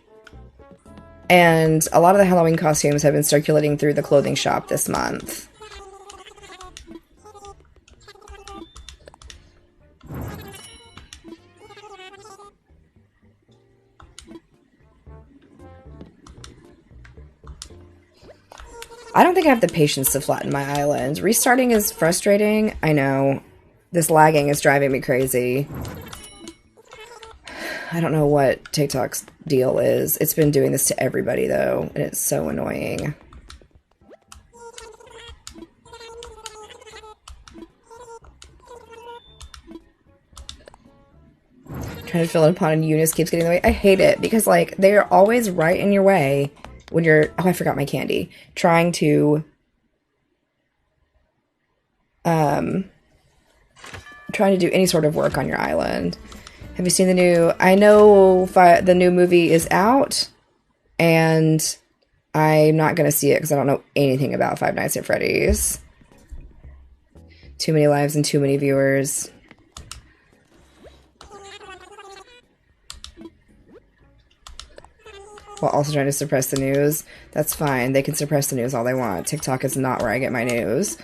And a lot of the Halloween costumes have been circulating through the clothing shop this month. I don't think I have the patience to flatten my island. Restarting is frustrating. I know. This lagging is driving me crazy. I don't know what TikTok's deal is. It's been doing this to everybody, though, and it's so annoying. Trying to fill in a pond and Eunice keeps getting in the way. I hate it because, like, they are always right in your way when you're... Oh, I forgot my candy. Trying to... trying to do any sort of work on your island. Have you seen the new... I know the new movie is out, and I'm not going to see it because I don't know anything about Five Nights at Freddy's. Too many lives and too many viewers. While also trying to suppress the news. That's fine. They can suppress the news all they want. TikTok is not where I get my news.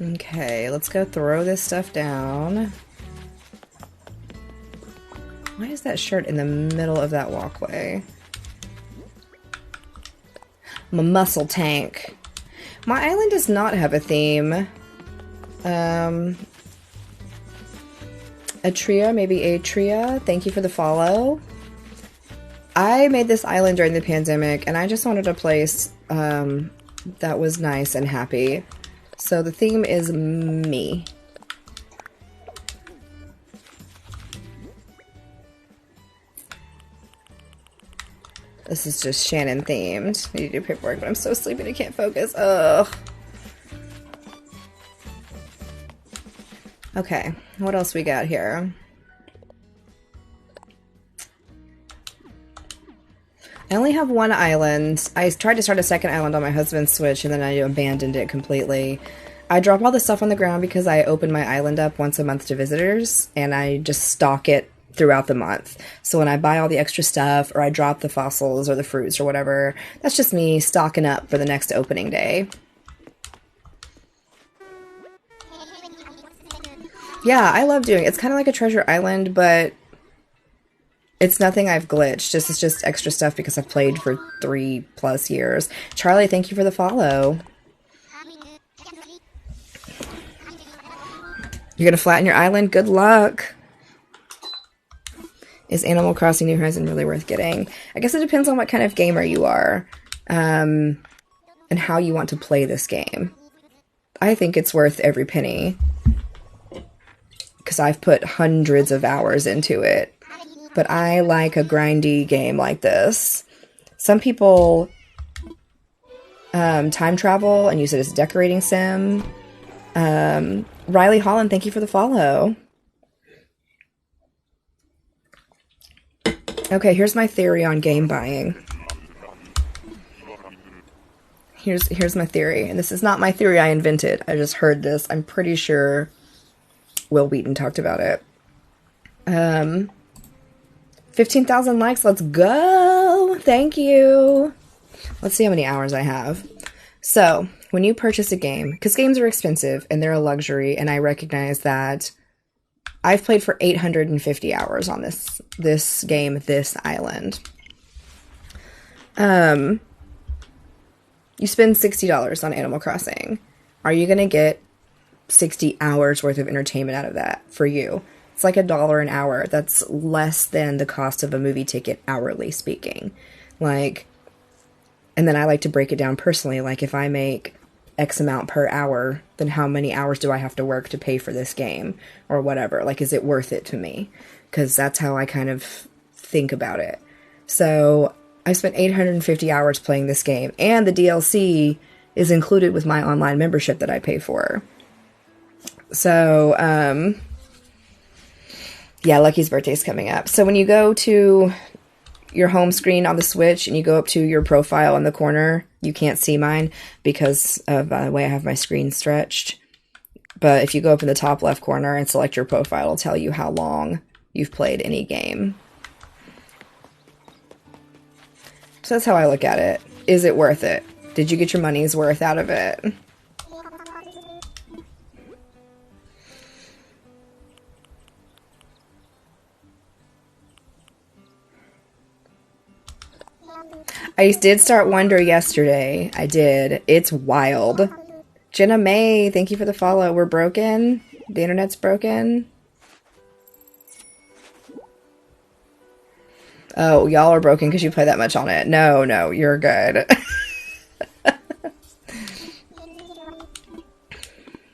Okay, let's go throw this stuff down. Why is that shirt in the middle of that walkway? I'm a muscle tank. My island does not have a theme. Atria, maybe Atria, thank you for the follow. I made this island during the pandemic, and I just wanted a place that was nice and happy. So the theme is me. This is just Shannon themed. I need to do paperwork, but I'm so sleepy I can't focus. Ugh. Okay, what else we got here? I only have one island. I tried to start a second island on my husband's Switch, and then I abandoned it completely. I drop all the stuff on the ground because I open my island up once a month to visitors, and I just stock it throughout the month. So when I buy all the extra stuff, or I drop the fossils or the fruits or whatever, that's just me stocking up for the next opening day. Yeah, I love doing it. It's kind of like a treasure island, but it's nothing I've glitched. It's just extra stuff because I've played for 3+ years. Charlie, thank you for the follow. You're gonna flatten your island? Good luck. Is Animal Crossing New Horizon really worth getting? I guess it depends on what kind of gamer you are, and how you want to play this game. I think it's worth every penny, because I've put hundreds of hours into it. But I like a grindy game like this. Some people time travel and use it as a decorating sim. Riley Holland, thank you for the follow. Okay, here's my theory on game buying. Here's my theory. And this is not my theory I invented. I just heard this. I'm pretty sure Will Wheaton talked about it. 15,000 likes. Let's go. Thank you. Let's see how many hours I have. So, when you purchase a game, because games are expensive and they're a luxury, and I recognize that I've played for 850 hours on this game, this island. You spend $60 on Animal Crossing. Are you going to get 60 hours worth of entertainment out of that for you? It's like $1 an hour. That's less than the cost of a movie ticket, hourly speaking. Like, and then I like to break it down personally. Like, if I make X amount per hour, then how many hours do I have to work to pay for this game or whatever? Like, is it worth it to me? Because that's how I kind of think about it. So I spent 850 hours playing this game, and the DLC is included with my online membership that I pay for. So, yeah, Lucky's birthday's coming up. So when you go to your home screen on the Switch and you go up to your profile in the corner, you can't see mine because of the way I have my screen stretched. But if you go up in the top left corner and select your profile, it'll tell you how long you've played any game. So that's how I look at it. Is it worth it? Did you get your money's worth out of it? I did start Wonder yesterday. I did. It's wild. Jenna May, thank you for the follow. We're broken. The internet's broken. Oh, y'all are broken because you play that much on it. No, you're good.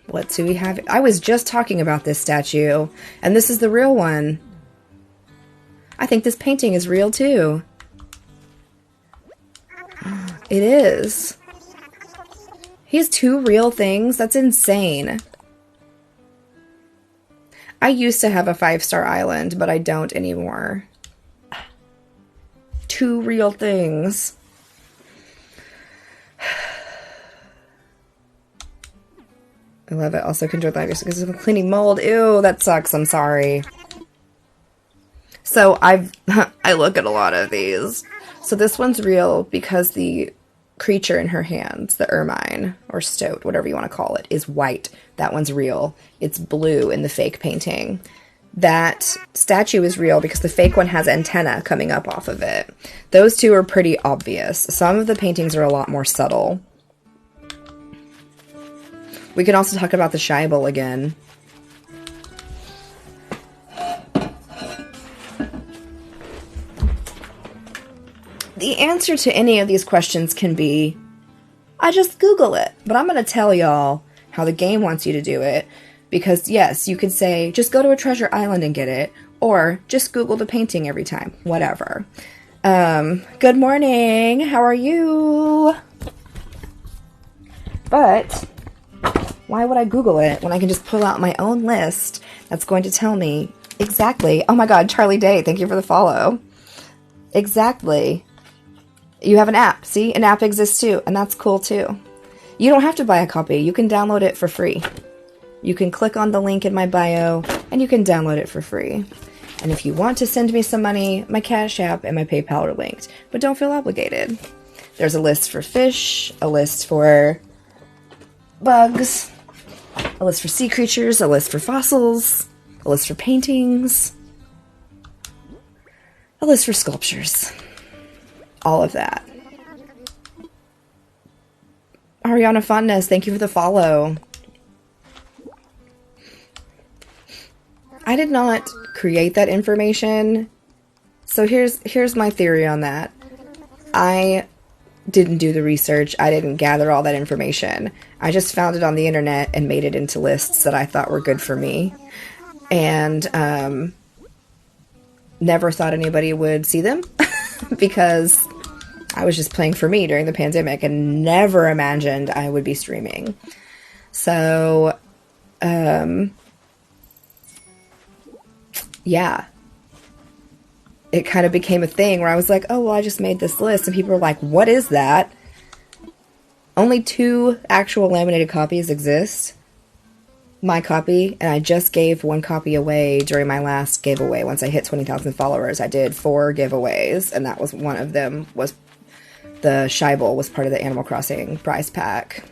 What do we have? I was just talking about this statue, and this is the real one. I think this painting is real too. It is. He has 2 real things? That's insane. I used to have a 5-star island, but I don't anymore. 2 real things. I love it. Also control that because of cleaning mold. Ew, that sucks. I'm sorry. So I look at a lot of these. So this one's real because the creature in her hands, the ermine or stoat, whatever you want to call it, is white. That one's real. It's blue in the fake painting. That statue is real because the fake one has antenna coming up off of it. Those 2 are pretty obvious. Some of the paintings are a lot more subtle. We can also talk about the Scheibel again. The answer to any of these questions can be, I just Google it. But I'm going to tell y'all how the game wants you to do it. Because yes, you could say, just go to a treasure island and get it. Or just Google the painting every time. Whatever. Good morning. How are you? But Why would I Google it when I can just pull out my own list that's going to tell me exactly? Oh my God, Charlie Day, thank you for the follow. Exactly. You have an app. See, an app exists too, and that's cool too. You don't have to buy a copy. You can download it for free. You can click on the link in my bio, and you can download it for free. And if you want to send me some money, my Cash App and my PayPal are linked, but don't feel obligated. There's a list for fish, a list for bugs, a list for sea creatures, a list for fossils, a list for paintings, a list for sculptures. All of that. Ariana Fondness, thank you for the follow. I did not create that information. So here's my theory on that. I didn't do the research. I didn't gather all that information. I just found it on the internet and made it into lists that I thought were good for me. And never thought anybody would see them because I was just playing for me during the pandemic and never imagined I would be streaming. So, yeah, it kind of became a thing where I was like, oh, well, I just made this list. And people were like, what is that? Only 2 actual laminated copies exist. My copy, and I just gave 1 copy away during my last giveaway. Once I hit 20,000 followers, I did 4 giveaways, and that was one of them. Was the Scheibel was part of the Animal Crossing prize pack.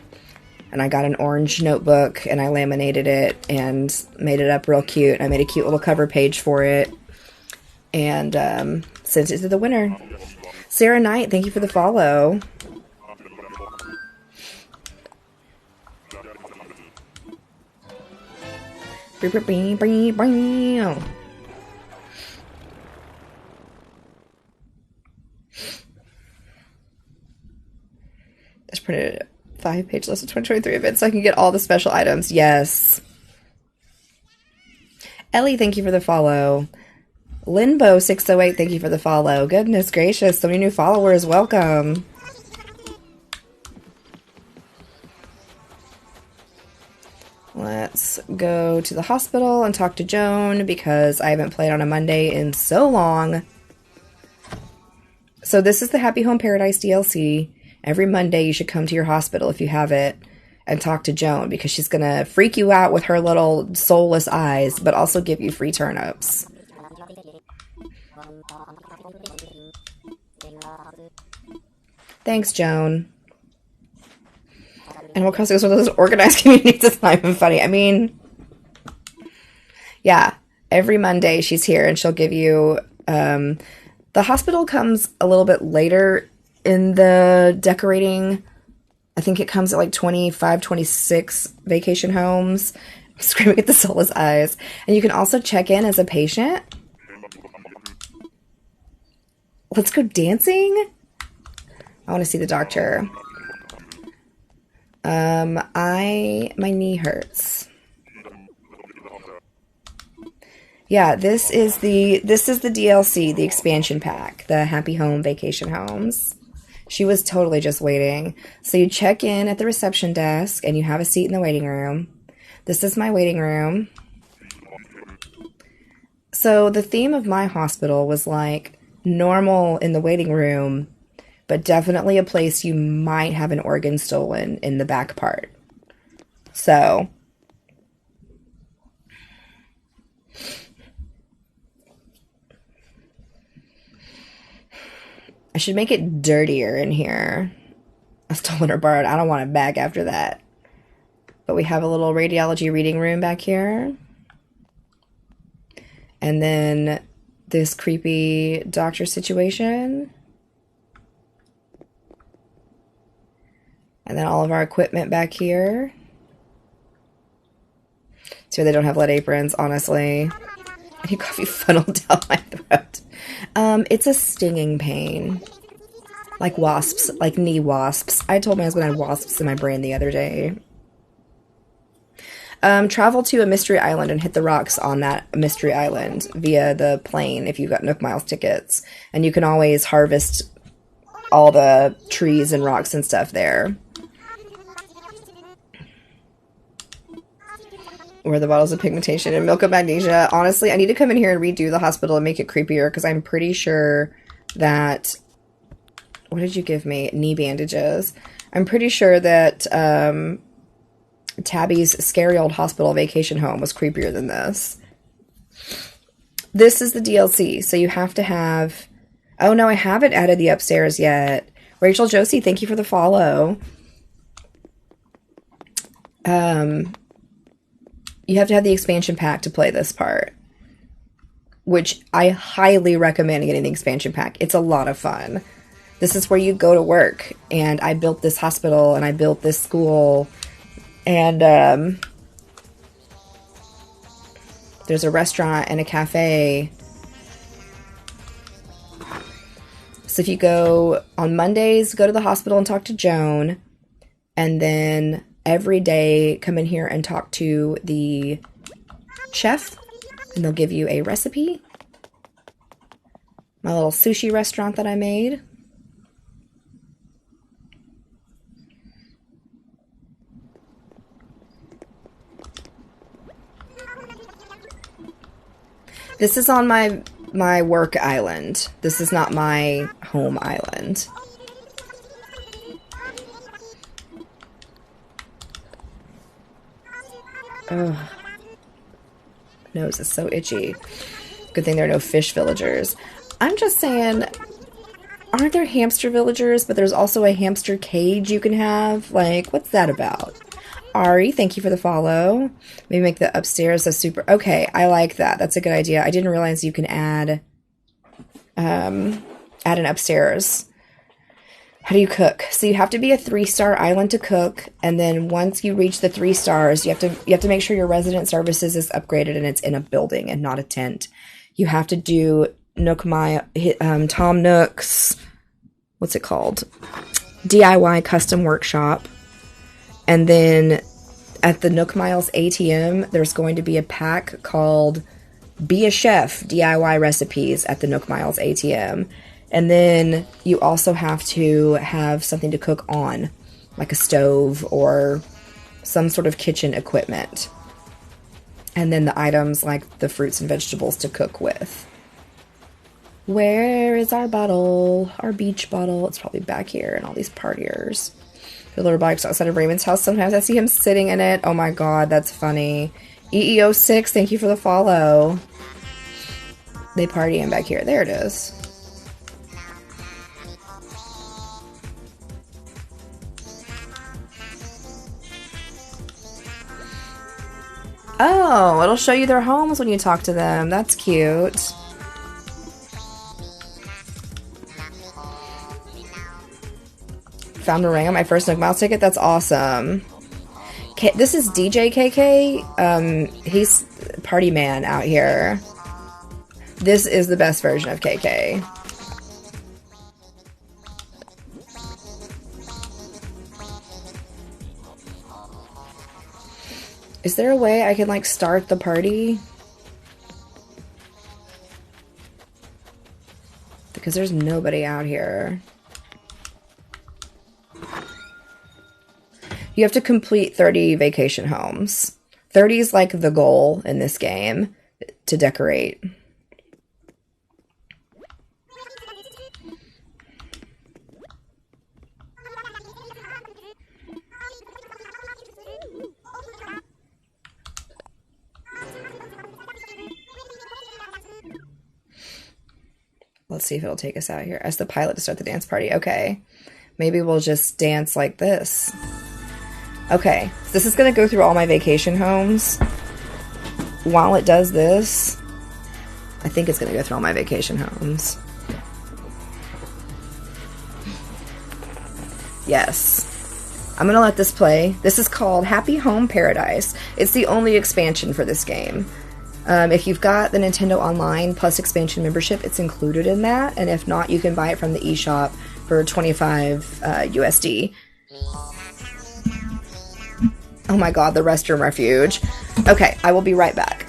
And I got an orange notebook, and I laminated it and made it up real cute. I made a cute little cover page for it, and sent it to the winner. Sarah Knight, thank you for the follow. Just printed a 5-page list of 2023 events so I can get all the special items. Yes. Ellie, thank you for the follow. Limbo608, thank you for the follow. Goodness gracious, so many new followers. Welcome. Let's go to the hospital and talk to Joan because I haven't played on a Monday in so long. So this is the Happy Home Paradise DLC. Every Monday you should come to your hospital if you have it and talk to Joan because she's going to freak you out with her little soulless eyes, but also give you free turnips. Thanks, Joan. Animal Crossing is one of those organized communities that's not even funny. I mean, yeah, every Monday she's here and she'll give you, the hospital comes a little bit later in the decorating. I think it comes at like 25, 26 vacation homes. I'm screaming at the soulless eyes. And you can also check in as a patient. Let's go dancing? I want to see the doctor. My knee hurts. Yeah, this is the DLC, the expansion pack, the Happy Home Vacation Homes. She was totally just waiting. So you check in at the reception desk and you have a seat in the waiting room. This is my waiting room. So the theme of my hospital was like normal in the waiting room, but definitely a place you might have an organ stolen in the back part. So, I should make it dirtier in here. A stolen or borrowed. I don't want it back after that. But we have a little radiology reading room back here. And then this creepy doctor situation. And then all of our equipment back here. So they don't have lead aprons, honestly. I need coffee funneled down my throat. It's a stinging pain. Like wasps, like knee wasps. I told my husband I had wasps in my brain the other day. Travel to a mystery island and hit the rocks on that mystery island via the plane if you've got Nook Miles tickets. And you can always harvest all the trees and rocks and stuff there. Where the bottles of pigmentation and milk of magnesia. Honestly, I need to come in here and redo the hospital and make it creepier because I'm pretty sure that... What did you give me? Knee bandages. I'm pretty sure that Tabby's scary old hospital vacation home was creepier than this. This is the DLC, so you have to have... Oh no, I haven't added the upstairs yet. Rachel Josie, thank you for the follow. You have to have the expansion pack to play this part, which I highly recommend getting the expansion pack. It's a lot of fun. This is where you go to work, and I built this hospital, and I built this school, and there's a restaurant and a cafe. So if you go on Mondays, go to the hospital and talk to Joan, and then every day come in here and talk to the chef, and they'll give you a recipe. My little sushi restaurant that I made. This is on my work island. This is not my home island. Ugh. Nose is so itchy. Good thing there are no fish villagers. I'm just saying, aren't there hamster villagers, but there's also a hamster cage you can have? Like, what's that about? Ari, thank you for the follow. Maybe make the upstairs a super... Okay, I like that. That's a good idea. I didn't realize you can add an upstairs. How do you cook? So you have to be a 3-star island to cook, and then once you reach the 3 stars, you have to make sure your resident services is upgraded and it's in a building and not a tent. You have to do Tom Nook's, what's it called? DIY custom workshop. And then at the Nook Miles ATM, there's going to be a pack called Be a Chef DIY Recipes at the Nook Miles ATM. And then you also have to have something to cook on, like a stove or some sort of kitchen equipment. And then the items like the fruits and vegetables to cook with. Where is our bottle? Our beach bottle? It's probably back here in all these partiers. The little bikes outside of Raymond's house. Sometimes I see him sitting in it. Oh my god, that's funny. EEO6, thank you for the follow. They party in back here. There it is. Oh, it'll show you their homes when you talk to them. That's cute. Found a ring on my first Nook Miles ticket. That's awesome. This is DJ KK. He's party man out here. This is the best version of KK. Is there a way I can like start the party? Because there's nobody out here. You have to complete 30 vacation homes. 30 is like the goal in this game to decorate. Let's see if it'll take us out here. As the pilot to start the dance party. Okay. Maybe we'll just dance like this. Okay, so this is going to go through all my vacation homes. While it does this, I think it's going to go through all my vacation homes. Yes. I'm going to let this play. This is called Happy Home Paradise. It's the only expansion for this game. If you've got the Nintendo Online Plus expansion membership, it's included in that. And if not, you can buy it from the eShop for 25 USD. Oh my god, the restroom refuge. Okay, I will be right back.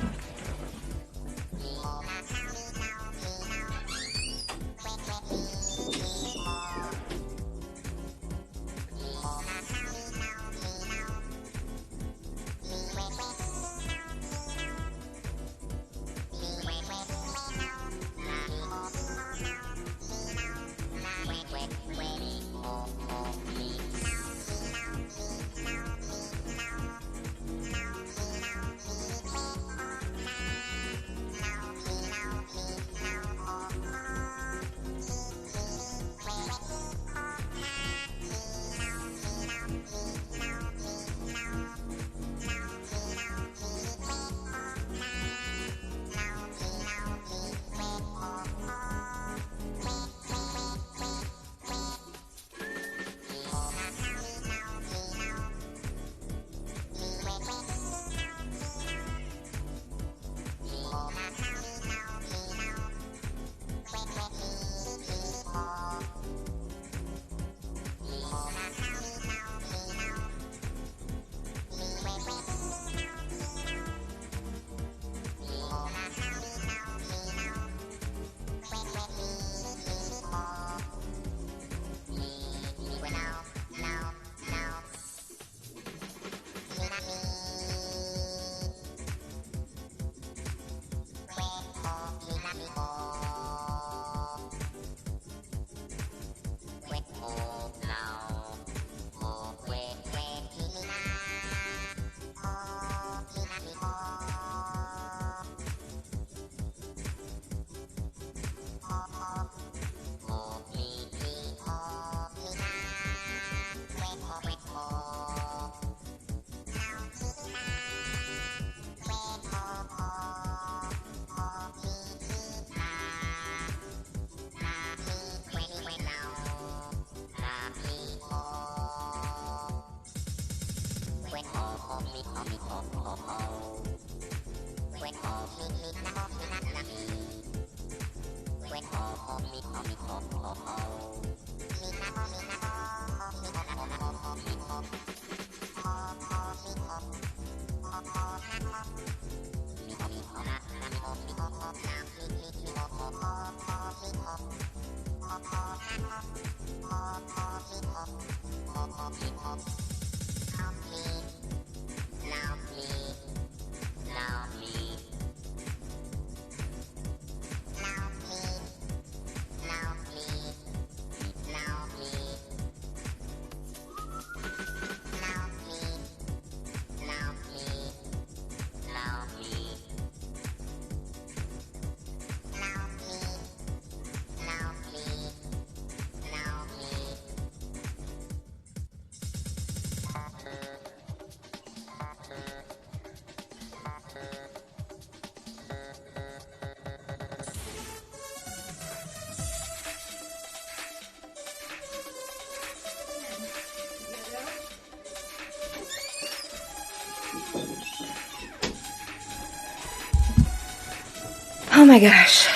Oh my gosh.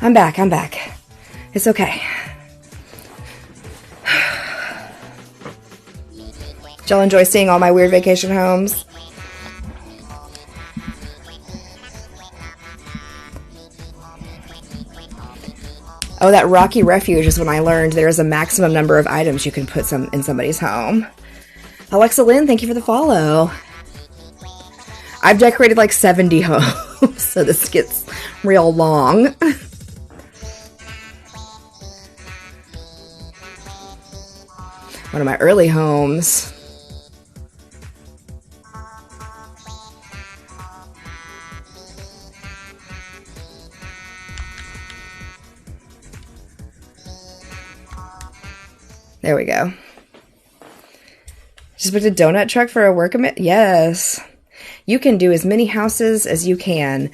I'm back. It's okay. Did y'all enjoy seeing all my weird vacation homes? Oh, that Rocky Refuge is when I learned there is a maximum number of items you can put in somebody's home. Alexa Lynn, thank you for the follow. I've decorated like 70 homes, so this gets real long. One of my early homes. There we go. Just booked a donut truck for a work event? Yes. You can do as many houses as you can.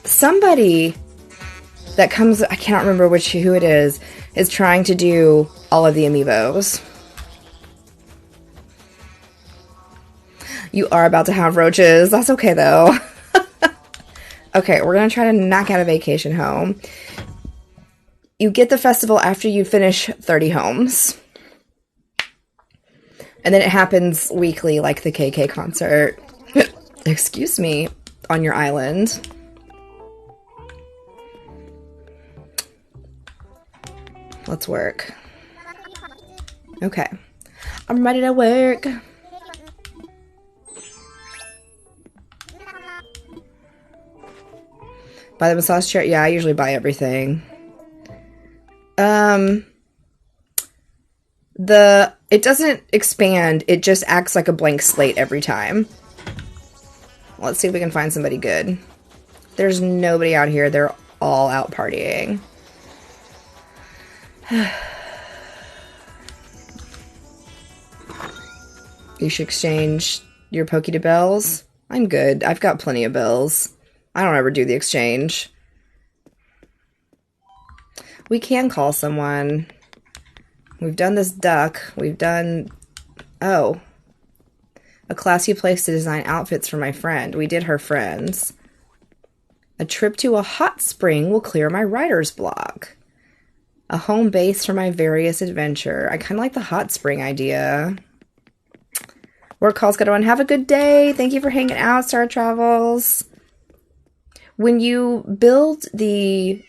Somebody that comes, I can't remember who it is trying to do all of the amiibos. You are about to have roaches. That's okay, though. Okay, we're going to try to knock out a vacation home. You get the festival after you finish 30 homes. And then it happens weekly, like the KK concert. Excuse me, on your island. Let's work. Okay. I'm ready to work. Buy the massage chair? Yeah, I usually buy everything. It doesn't expand, it just acts like a blank slate every time. Let's see if we can find somebody good. There's nobody out here. They're all out partying. You should exchange your Pokey to bells. I'm good. I've got plenty of bells. I don't ever do the exchange. We can call someone. We've done this duck. We've done... Oh. A classy place to design outfits for my friend. We did her friends. A trip to a hot spring will clear my writer's block. A home base for my various adventure. I kind of like the hot spring idea. Work call's got on. Have a good day. Thank you for hanging out, Star Travels. When you build the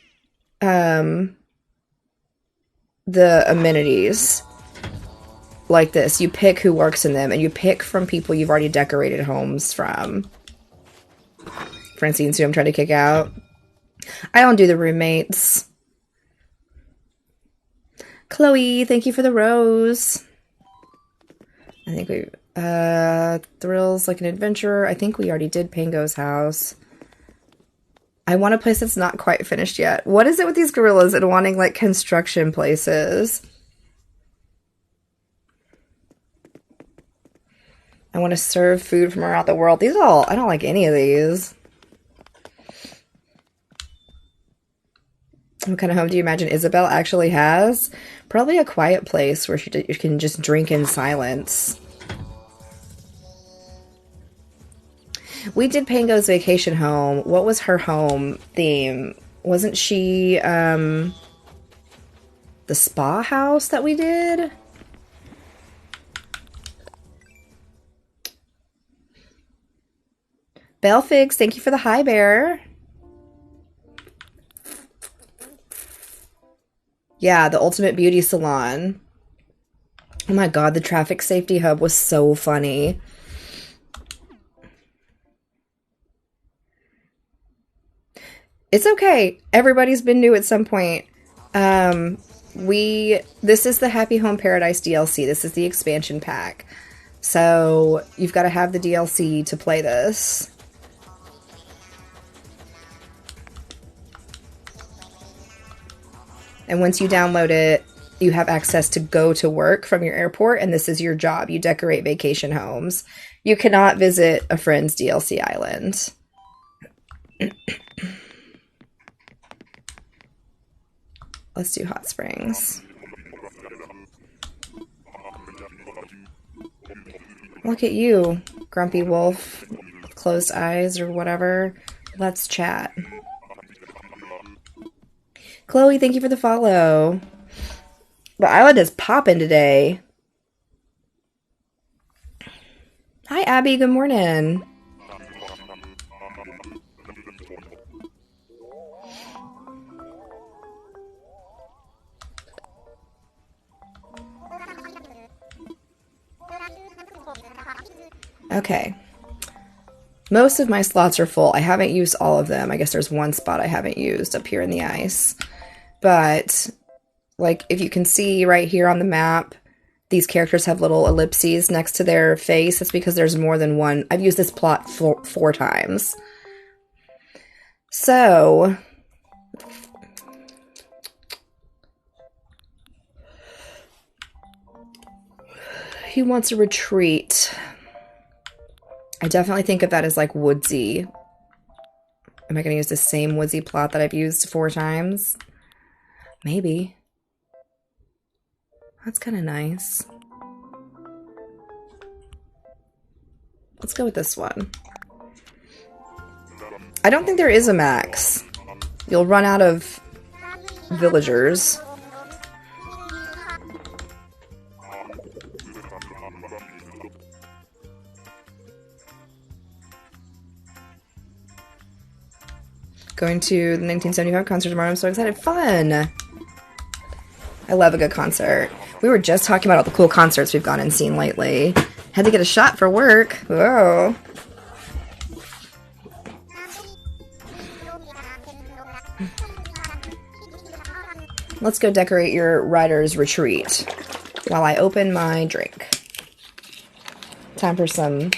amenities like this, you pick who works in them, and you pick from people you've already decorated homes from. Francine's who I'm trying to kick out. I don't do the roommates. Chloe, thank you for the rose. I think we Thrills like an adventurer. I think we already did Pango's house. I want a place that's not quite finished yet. What is it with these gorillas and wanting like construction places? I want to serve food from around the world. These all, I don't like any of these. What kind of home do you imagine Isabel actually has? Probably a quiet place where she can just drink in silence. We did Pango's Vacation Home. What was her home theme? Wasn't she the spa house that we did? Belfix, thank you for the hi bear. Yeah, the Ultimate Beauty Salon. Oh my god, the traffic safety hub was so funny. It's okay. Everybody's been new at some point. This is the Happy Home Paradise DLC. This is the expansion pack. So you've got to have the DLC to play this. And once you download it, you have access to go to work from your airport, and this is your job. You decorate vacation homes. You cannot visit a friend's DLC island. Let's do hot springs. Look at you, grumpy wolf, closed eyes or whatever. Let's chat. Chloe, thank you for the follow. The island is popping today. Hi, Abby. Good morning. Okay. Most of my slots are full. I haven't used all of them. I guess there's one spot I haven't used up here in the ice. But, like, if you can see right here on the map, these characters have little ellipses next to their face. That's because there's more than one. I've used this plot four times. So, he wants a retreat. I definitely think of that as like woodsy. Am I going to use the same woodsy plot that I've used 4 times? Maybe. That's kind of nice. Let's go with this one. I don't think there is a max. You'll run out of villagers. Going to the 1975 concert tomorrow. I'm so excited. Fun! I love a good concert. We were just talking about all the cool concerts we've gone and seen lately. Had to get a shot for work. Whoa. Let's go decorate your rider's retreat while I open my drink. Time for some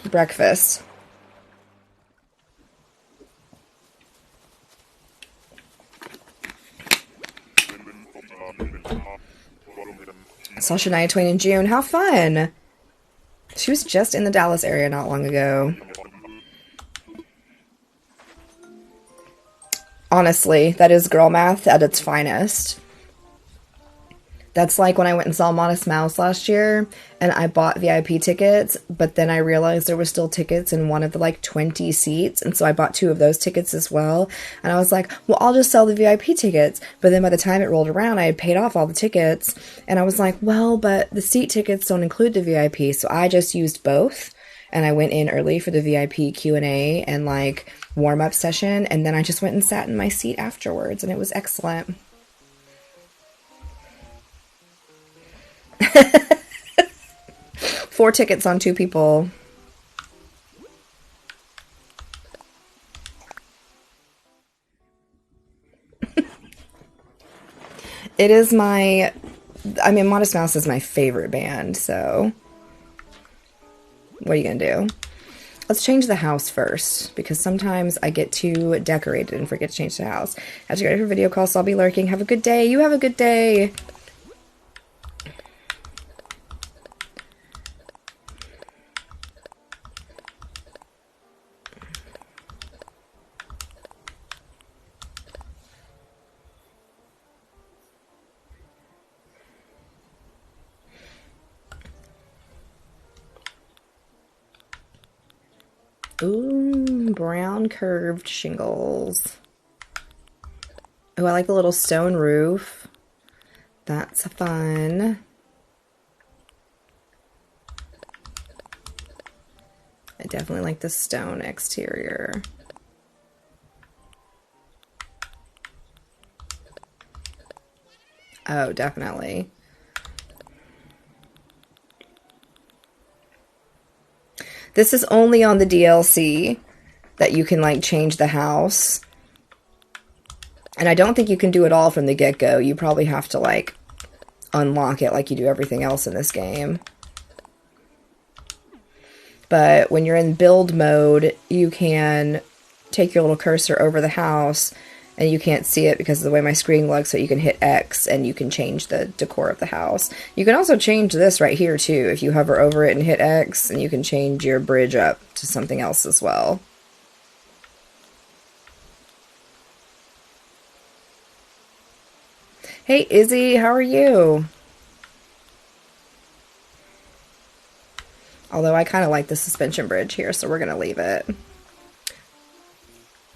breakfast. Saw Shania Twain in June. How fun! She was just in the Dallas area not long ago. Honestly, that is girl math at its finest. That's like when I went and saw Modest Mouse last year, and I bought VIP tickets, but then I realized there were still tickets in one of the like 20 seats, and so I bought 2 of those tickets as well. And I was like, well, I'll just sell the VIP tickets. But then by the time it rolled around, I had paid off all the tickets, and I was like, well, but the seat tickets don't include the VIP, so I just used both. And I went in early for the VIP Q&A and like warm-up session, and then I just went and sat in my seat afterwards, and it was excellent. 4 tickets on 2 people. It is my... I mean, Modest Mouse is my favorite band, so... What are you gonna do? Let's change the house first, because sometimes I get too decorated and forget to change the house. Have to go for video call, so I'll be lurking. Have a good day. You have a good day. Ooh, brown curved shingles. Oh, I like the little stone roof. That's fun. I definitely like the stone exterior. Oh, definitely. This is only on the DLC that you can like change the house. And I don't think you can do it all from the get-go. You probably have to like unlock it like you do everything else in this game. But when you're in build mode, you can take your little cursor over the house, and you can't see it because of the way my screen looks, so you can hit X and you can change the decor of the house. You can also change this right here too if you hover over it and hit X, and you can change your bridge up to something else as well. Hey Izzy, how are you? Although I kind of like the suspension bridge here, so we're going to leave it.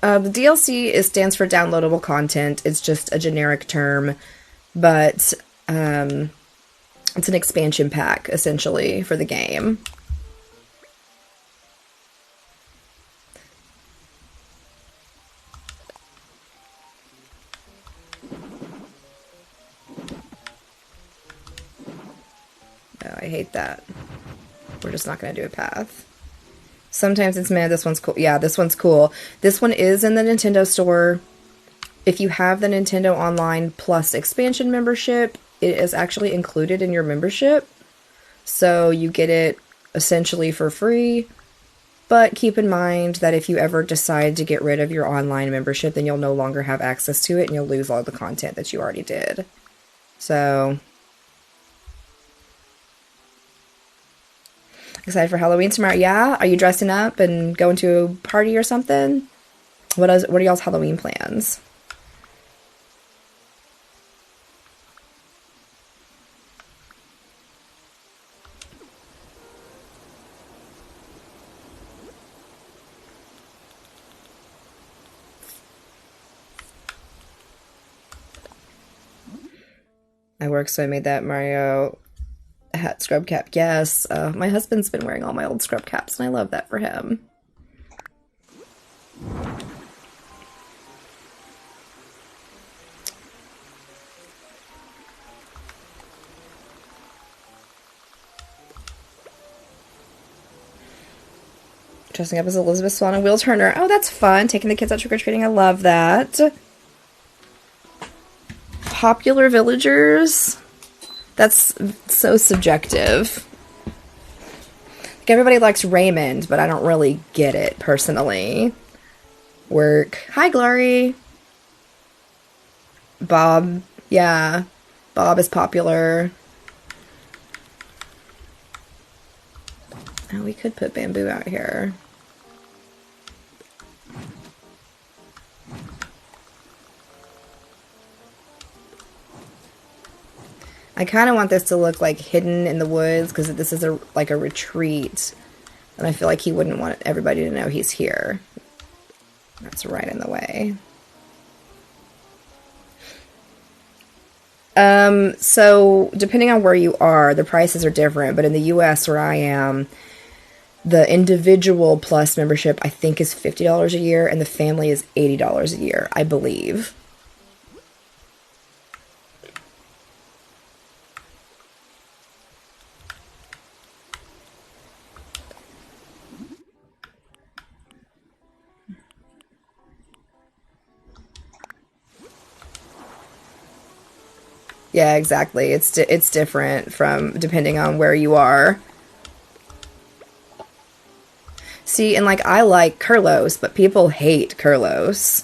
The DLC stands for downloadable content. It's just a generic term, but it's an expansion pack, essentially, for the game. Oh, I hate that. We're just not going to do a path. Sometimes it's mad. This one's cool. Yeah, this one's cool. This one is in the Nintendo store. If you have the Nintendo Online Plus expansion membership, it is actually included in your membership. So you get it essentially for free. But keep in mind that if you ever decide to get rid of your online membership, then you'll no longer have access to it and you'll lose all the content that you already did. So, excited for Halloween tomorrow? Yeah? Are you dressing up and going to a party or something? What are y'all's Halloween plans? I work, so I made that Mario hat scrub cap. Yes, my husband's been wearing all my old scrub caps, and I love that for him. Dressing up as Elizabeth Swann and Will Turner. Oh, that's fun. Taking the kids out trick-or-treating. I love that. Popular villagers. That's so subjective. Like, everybody likes Raymond, but I don't really get it, personally. Work. Hi, Glory. Bob. Yeah. Bob is popular. Oh, we could put bamboo out here. I kind of want this to look like hidden in the woods because this is like a retreat, and I feel like he wouldn't want everybody to know he's here. That's right in the way. So depending on where you are, the prices are different, but in the US where I am, the individual plus membership I think is $50 a year, and the family is $80 a year, I believe. Yeah, exactly. It's different from depending on where you are. See, and like I like Kurlos, but people hate Kurlos.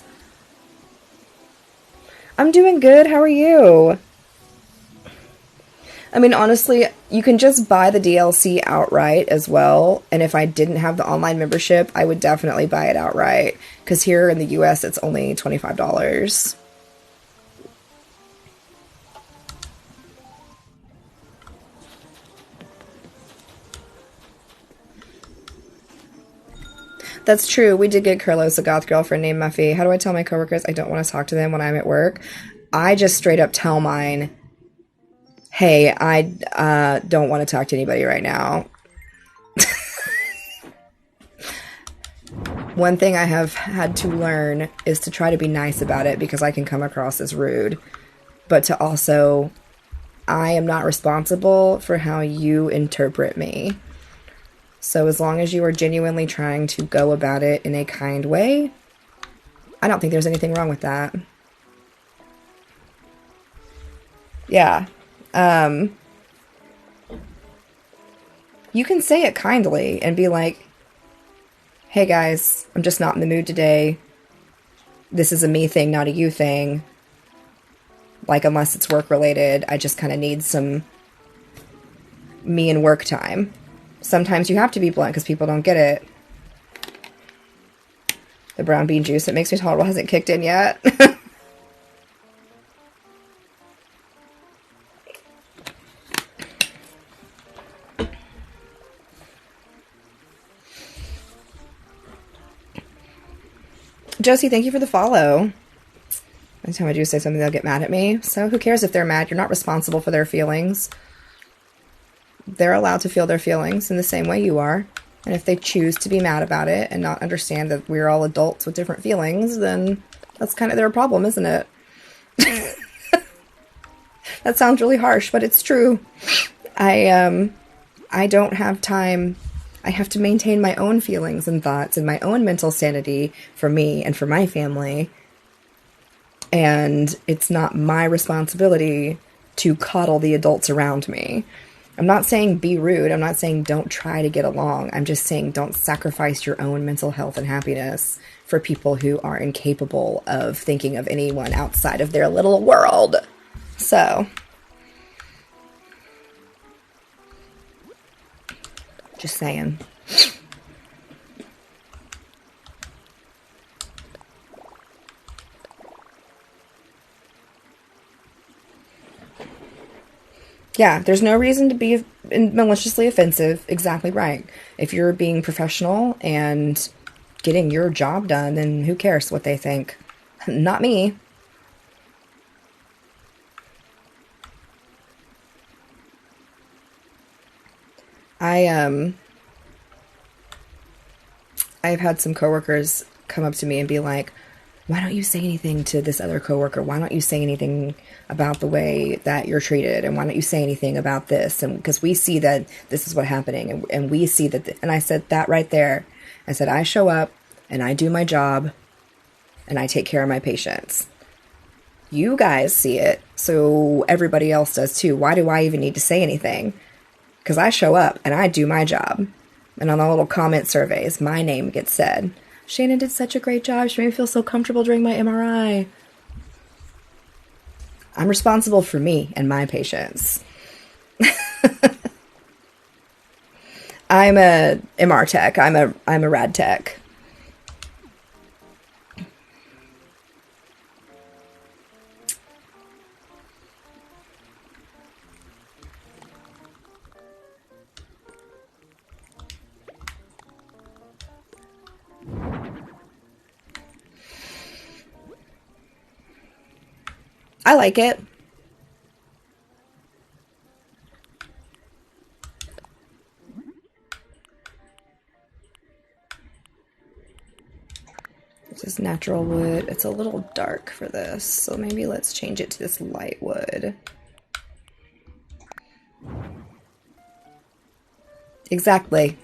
I'm doing good. How are you? I mean, honestly, you can just buy the DLC outright as well. And if I didn't have the online membership, I would definitely buy it outright. Because here in the US, it's only $25. That's true. We did get Carlos a goth girlfriend named Muffy. How do I tell my coworkers I don't want to talk to them when I'm at work? I just straight up tell mine, hey, I don't want to talk to anybody right now. One thing I have had to learn is to try to be nice about it because I can come across as rude. But to also, I am not responsible for how you interpret me. So as long as you are genuinely trying to go about it in a kind way, I don't think there's anything wrong with that. Yeah. You can say it kindly and be like, hey guys, I'm just not in the mood today. This is a me thing, not a you thing. Like, unless it's work related, I just kind of need some me and work time. Sometimes you have to be blunt because people don't get it. The brown bean juice that makes me tolerable hasn't kicked in yet. Josie, thank you for the follow. Anytime I do say something, they'll get mad at me. So who cares if they're mad? You're not responsible for their feelings. They're allowed to feel their feelings in the same way you are. And if they choose to be mad about it and not understand that we're all adults with different feelings, then that's kind of their problem, isn't it? That sounds really harsh, but it's true. I don't have time. I have to maintain my own feelings and thoughts and my own mental sanity for me and for my family. And it's not my responsibility to coddle the adults around me. I'm not saying be rude. I'm not saying don't try to get along. I'm just saying don't sacrifice your own mental health and happiness for people who are incapable of thinking of anyone outside of their little world. So, just saying. Yeah, there's no reason to be maliciously offensive. Exactly right. If you're being professional and getting your job done, then who cares what they think? Not me. I've had some coworkers come up to me and be like, why don't you say anything to this other coworker? Why don't you say anything about the way that you're treated? And why don't you say anything about this? And because we see that this is what's happening, and we see that. And I said that right there. I said, I show up and I do my job and I take care of my patients. You guys see it, so everybody else does too. Why do I even need to say anything? Because I show up and I do my job. And on the little comment surveys, my name gets said. Shannon did such a great job. She made me feel so comfortable during my MRI. I'm responsible for me and my patients. I'm a MR tech. I'm a rad tech. I like it. This is natural wood. It's a little dark for this, so maybe let's change it to this light wood. Exactly.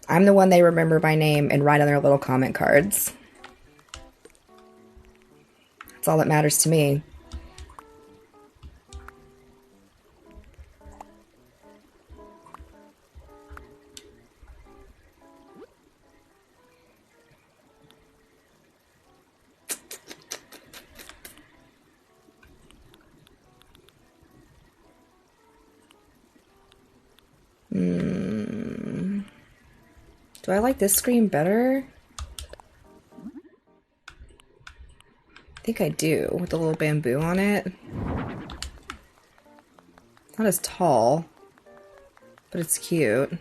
I'm the one they remember by name and write on their little comment cards. That's all that matters to me. Do I like this screen better? I think I do, with the little bamboo on it. Not as tall, but it's cute.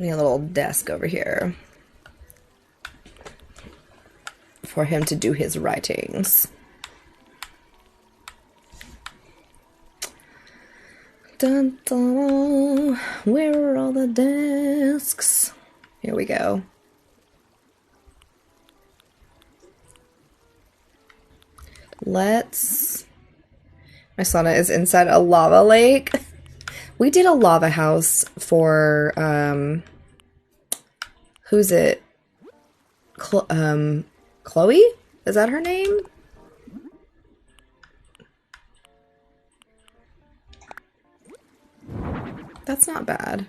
Need a little desk over here for him to do his writings. Dun, dun, where are all the desks? Here we go. My sauna is inside a lava lake. We did a lava house for, who's it? Chloe? Is that her name? That's not bad.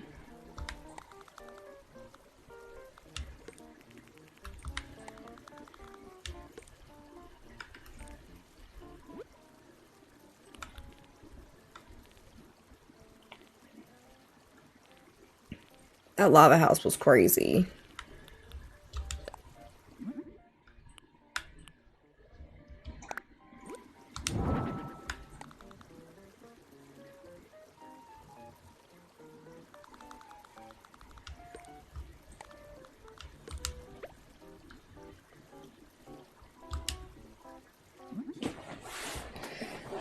That lava house was crazy.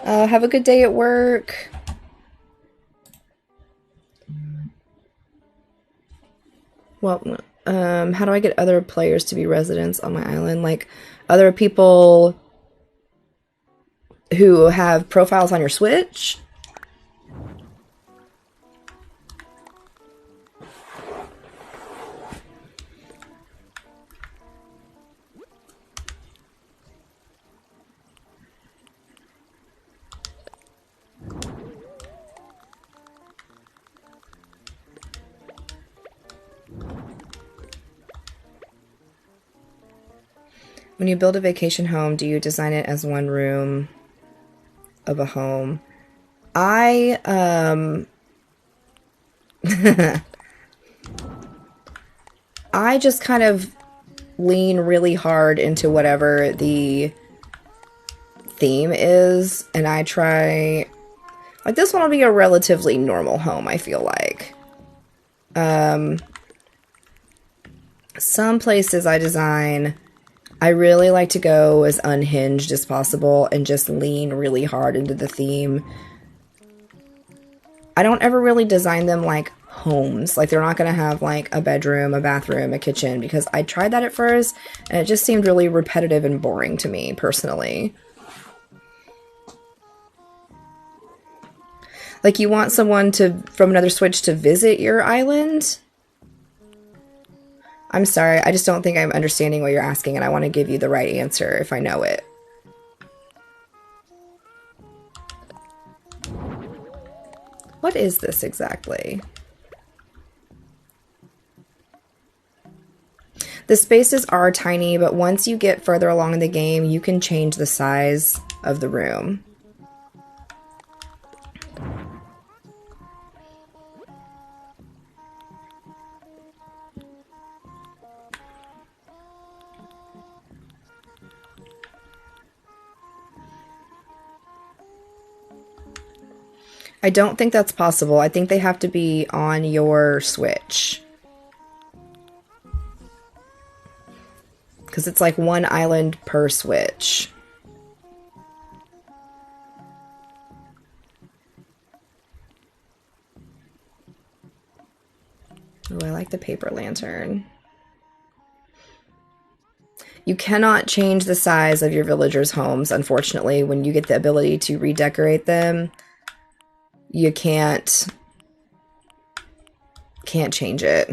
Have a good day at work. Well, how do I get other players to be residents on my island? Like other people who have profiles on your Switch? When you build a vacation home, do you design it as one room of a home? I just kind of lean really hard into whatever the theme is, and I try, like, this one will be a relatively normal home, I feel like. Some places I design, I really like to go as unhinged as possible and just lean really hard into the theme. I don't ever really design them like homes. Like, they're not going to have like a bedroom, a bathroom, a kitchen, because I tried that at first and it just seemed really repetitive and boring to me personally. Like, you want someone from another Switch to visit your island? I'm sorry, I just don't think I'm understanding what you're asking, and I want to give you the right answer if I know it. What is this exactly? The spaces are tiny, but once you get further along in the game, you can change the size of the room. I don't think that's possible. I think they have to be on your Switch. Because it's like one island per Switch. Oh, I like the paper lantern. You cannot change the size of your villagers' homes, unfortunately. When you get the ability to redecorate them, you can't change it.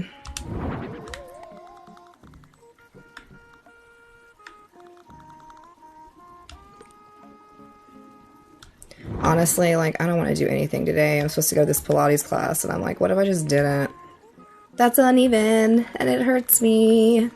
Honestly, like, I don't want to do anything today. I'm supposed to go to this Pilates class, and I'm like, what if I just didn't? That's uneven, and it hurts me.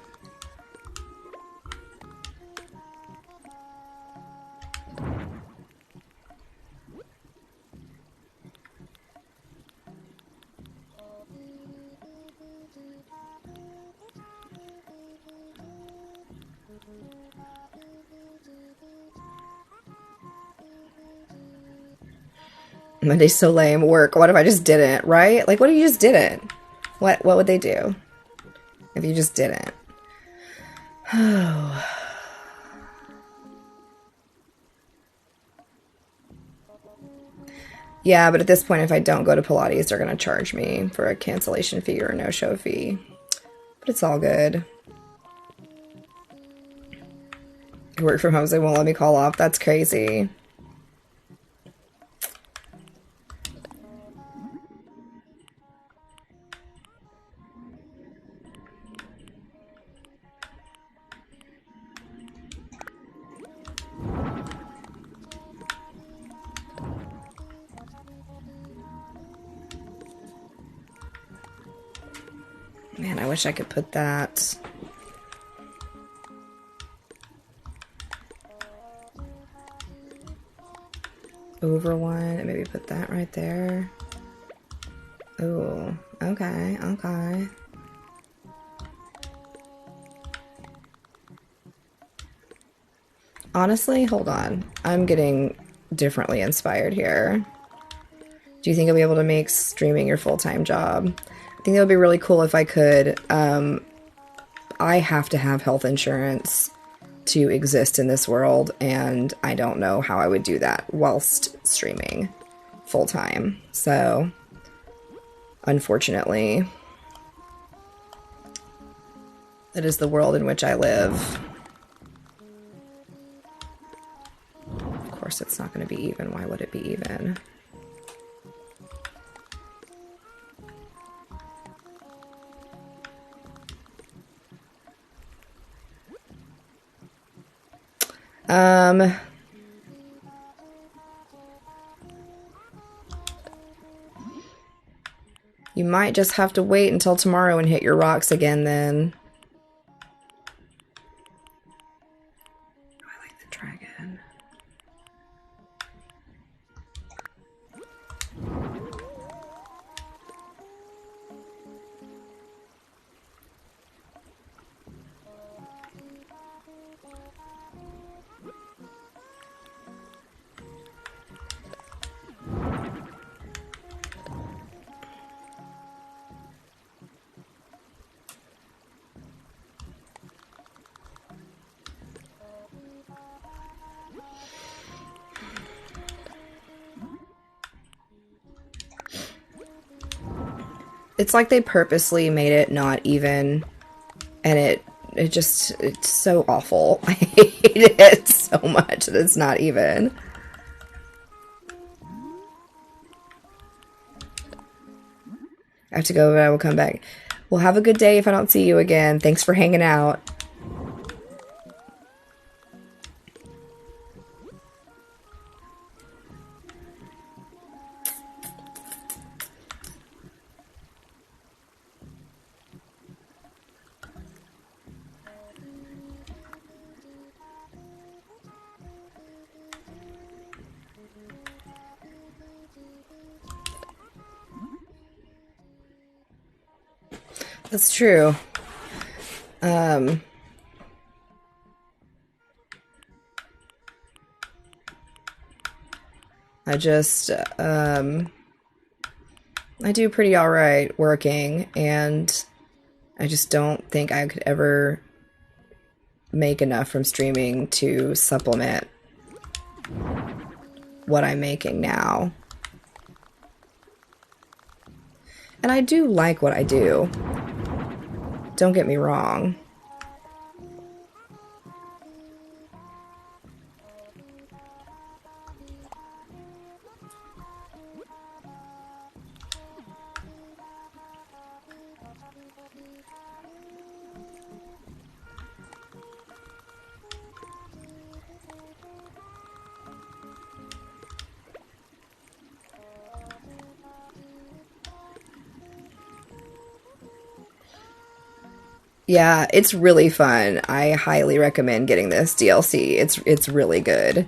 Monday's so lame. Work. What if I just didn't, right? Like, what if you just didn't? What would they do if you just didn't? Oh. Yeah, but at this point, if I don't go to Pilates, they're going to charge me for a cancellation fee or a no-show fee. But it's all good. I work from home, so they won't let me call off. That's crazy. Man, I wish I could put that. Over one, and maybe put that right there. Oh, okay, okay. Honestly, hold on. I'm getting differently inspired here. Do you think I'll be able to make streaming your full-time job? I think that would be really cool if I could. I have to have health insurance to exist in this world, and I don't know how I would do that whilst streaming full-time. So, unfortunately, that is the world in which I live. Of course, it's not going to be even. Why would it be even? You might just have to wait until tomorrow and hit your rocks again then. I like the dragon. It's like they purposely made it not even, and it's so awful. I hate it so much that it's not even. I have to go, but I will come back. Well, have a good day if I don't see you again. Thanks for hanging out. That's true. I do pretty all right working, and I just don't think I could ever make enough from streaming to supplement what I'm making now. And I do like what I do. Don't get me wrong. Yeah, it's really fun. I highly recommend getting this DLC. It's really good.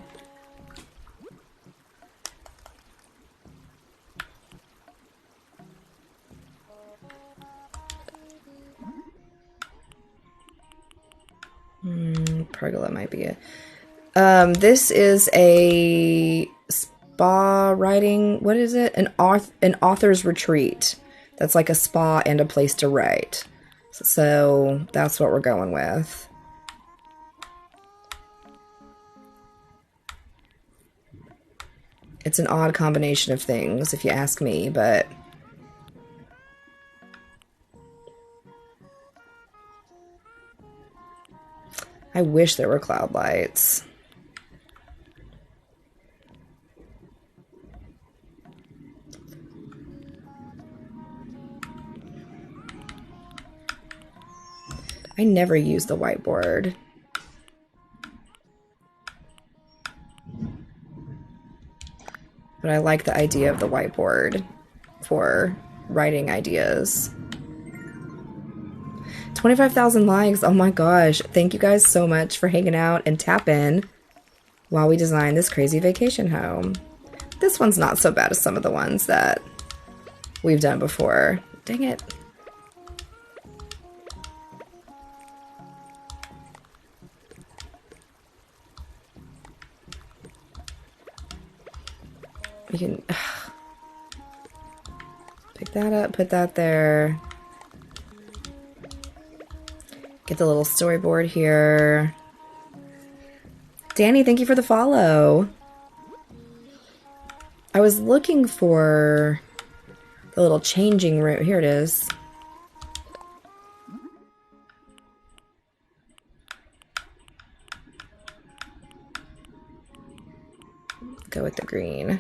Pergola might be it. This is a spa writing. What is it? An author's retreat. That's like a spa and a place to write. So that's what we're going with. It's an odd combination of things, if you ask me, but I wish there were cloud lights. I never use the whiteboard. But I like the idea of the whiteboard for writing ideas. 25,000 likes. Oh my gosh. Thank you guys so much for hanging out and tap in while we design this crazy vacation home. This one's not so bad as some of the ones that we've done before. Dang it. You can pick that up, put that there. Get the little storyboard here. Danny, thank you for the follow. I was looking for the little changing room. Here it is. Go with the green.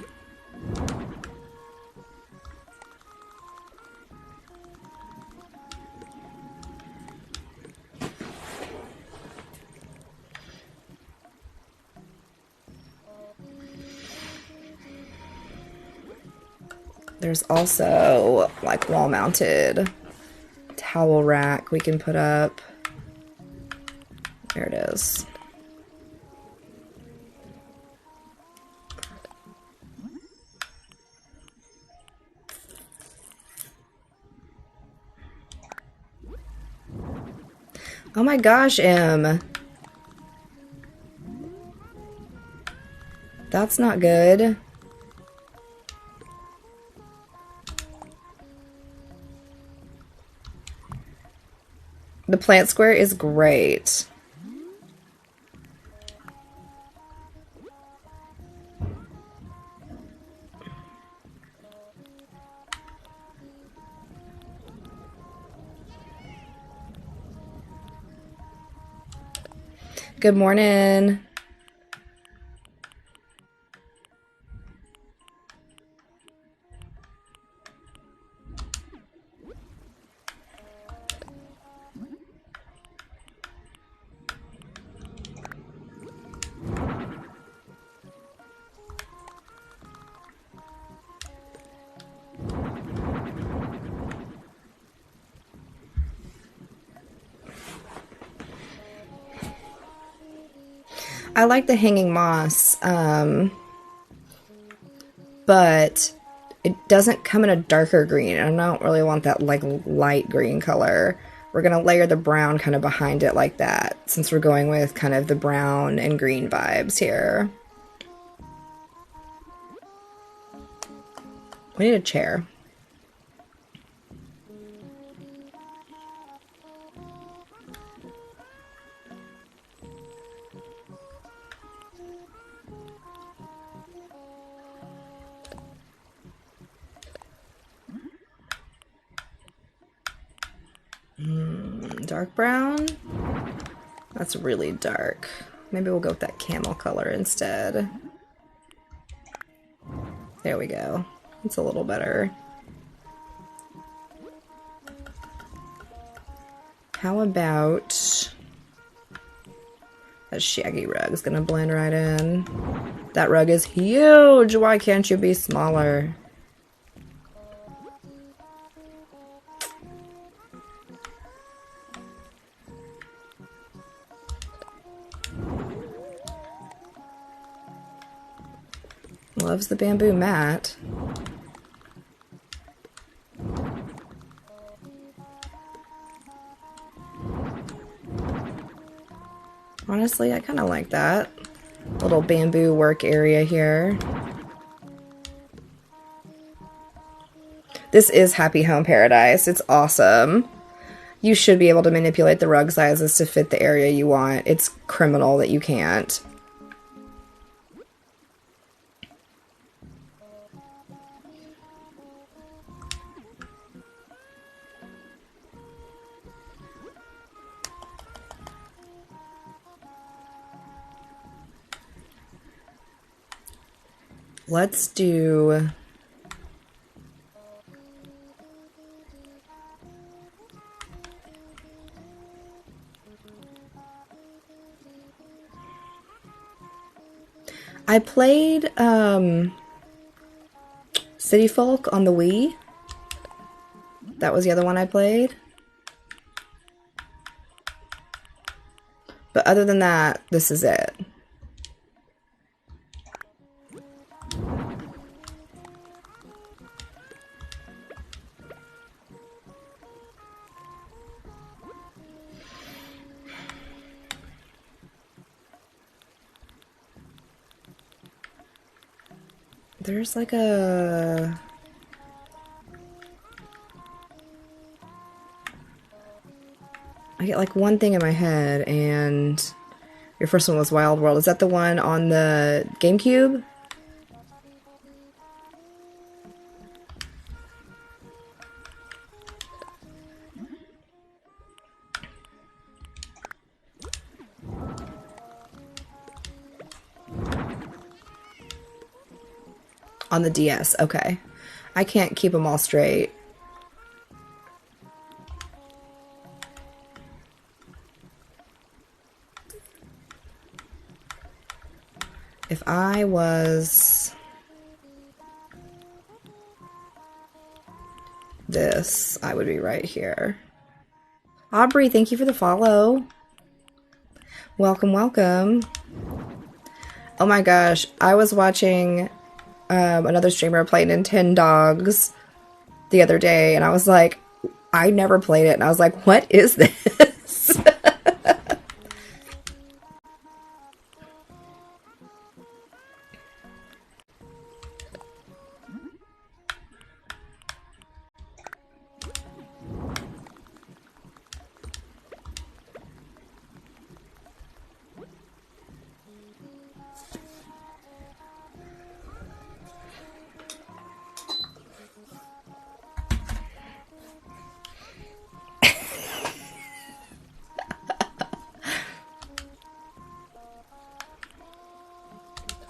There's also like wall-mounted towel rack we can put up. There it is. Oh my gosh, Em. That's not good. The plant square is great. Good morning. I like the hanging moss, but it doesn't come in a darker green. I don't really want that like light green color. We're gonna layer the brown kind of behind it like that, since we're going with kind of the brown and green vibes here. We need a chair. Dark brown? That's really dark. Maybe we'll go with that camel color instead. There we go. It's a little better. How about that shaggy rug is gonna blend right in. That rug is huge. Why can't you be smaller? Loves the bamboo mat. Honestly, I kind of like that little bamboo work area here. This is Happy Home Paradise. It's awesome. You should be able to manipulate the rug sizes to fit the area you want. It's criminal that you can't. Let's do... I played City Folk on the Wii. That was the other one I played. But other than that, this is it. There's like a... I get like one thing in my head, and your first one was Wild World. Is that the one on the GameCube? On the DS, okay. I can't keep them all straight. If I was this, I would be right here. Aubrey, thank you for the follow. Welcome, welcome. Oh my gosh, I was watching another streamer play Nintendogs the other day, and I was like, I never played it, and I was like, what is this?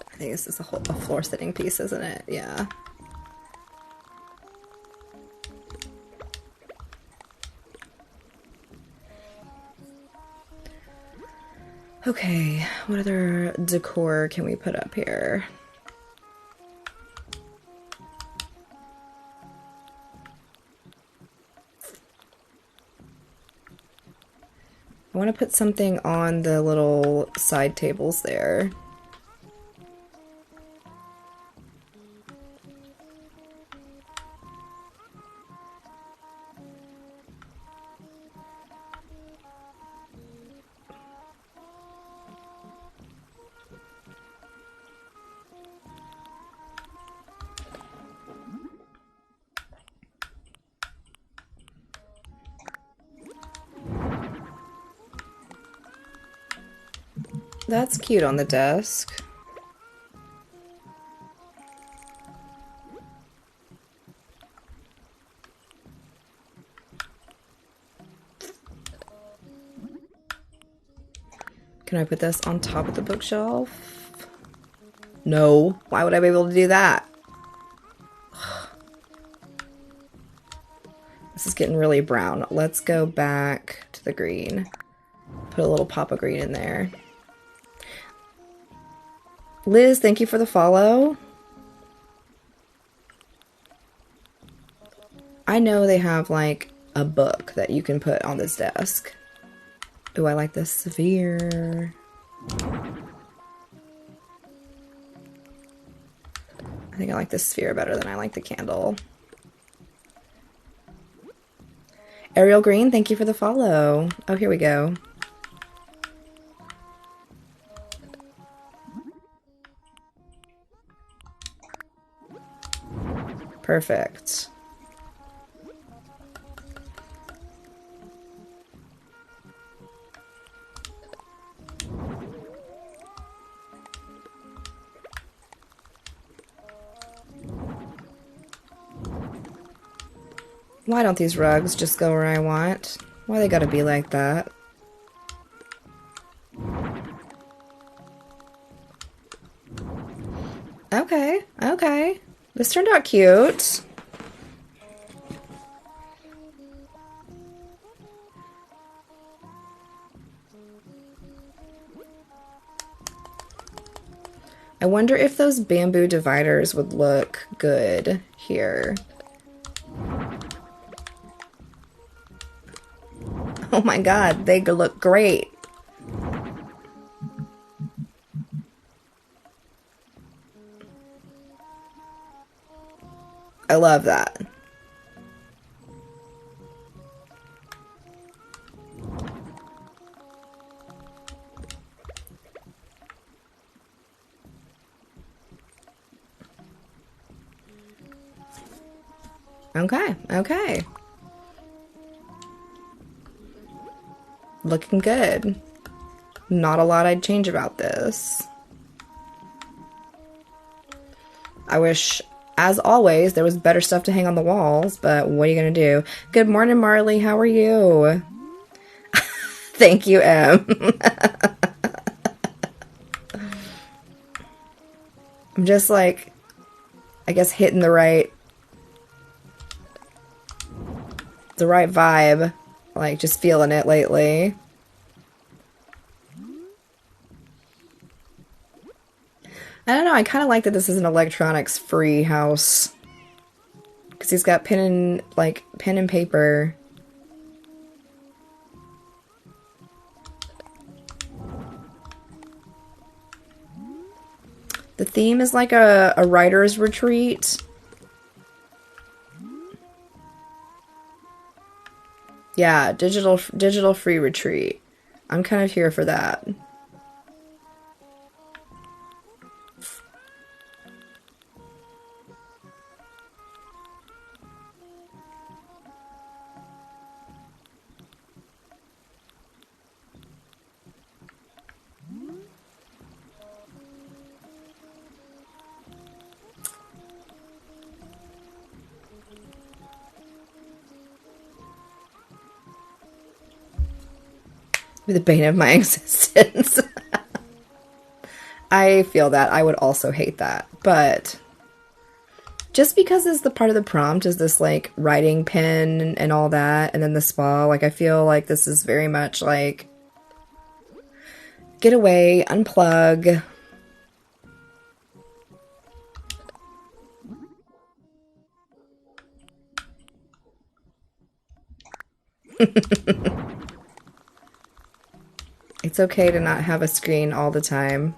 I think this is a floor sitting piece, isn't it? Yeah. Okay, what other decor can we put up here? I want to put something on the little side tables there. That's cute on the desk. Can I put this on top of the bookshelf? No. Why would I be able to do that? This is getting really brown. Let's go back to the green. Put a little pop of green in there. Liz, thank you for the follow. I know they have like a book that you can put on this desk. Ooh, I like this sphere. I think I like the sphere better than I like the candle. Ariel Green, thank you for the follow. Oh, here we go. Perfect. Why don't these rugs just go where I want? Why they gotta be like that? Okay, okay. This turned out cute. I wonder if those bamboo dividers would look good here. Oh my god, they look great. I love that. Okay, okay. Looking good. Not a lot I'd change about this. I wish, as always, there was better stuff to hang on the walls, but what are you gonna do? Good morning, Marley. How are you? Thank you, Em. I'm just like, I guess hitting the right vibe. Like, just feeling it lately. I don't know, I kind of like that this is an electronics-free house. Because he's got pen and paper. The theme is like a writer's retreat. Yeah, digital free retreat. I'm kind of here for that. The bane of my existence. I feel that. I would also hate that. But just because it's the part of the prompt is this like writing pen and all that, and then the spa, like I feel like this is very much like get away, unplug. It's okay to not have a screen all the time.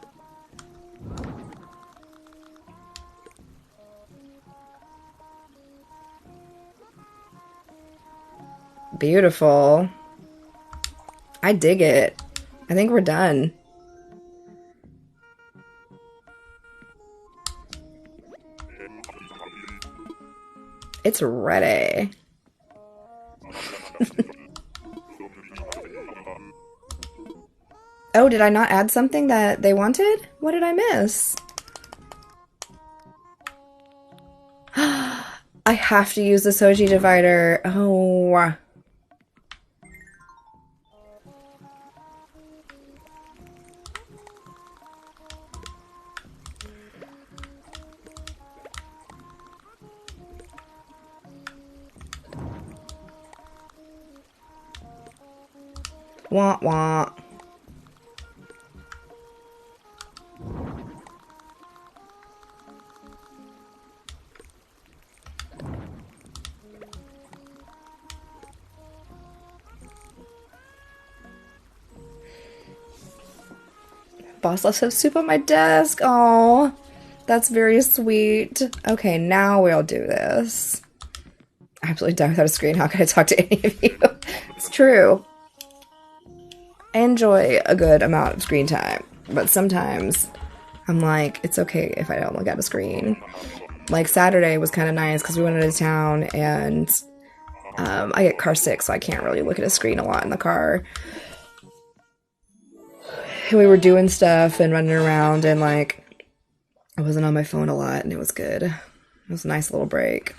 Beautiful. I dig it. I think we're done. It's ready. Oh, did I not add something that they wanted? What did I miss? I have to use the Soji divider. Oh. Wah wah. Boss, let's have soup on my desk. Oh, that's very sweet. Okay, now we'll do this. I absolutely die without a screen. How can I talk to any of you? It's true. I enjoy a good amount of screen time, but sometimes I'm like, it's okay if I don't look at a screen. Like Saturday was kind of nice because we went into town and I get car sick, so I can't really look at a screen a lot in the car. We were doing stuff and running around, and like I wasn't on my phone a lot, and it was good. It was a nice little break.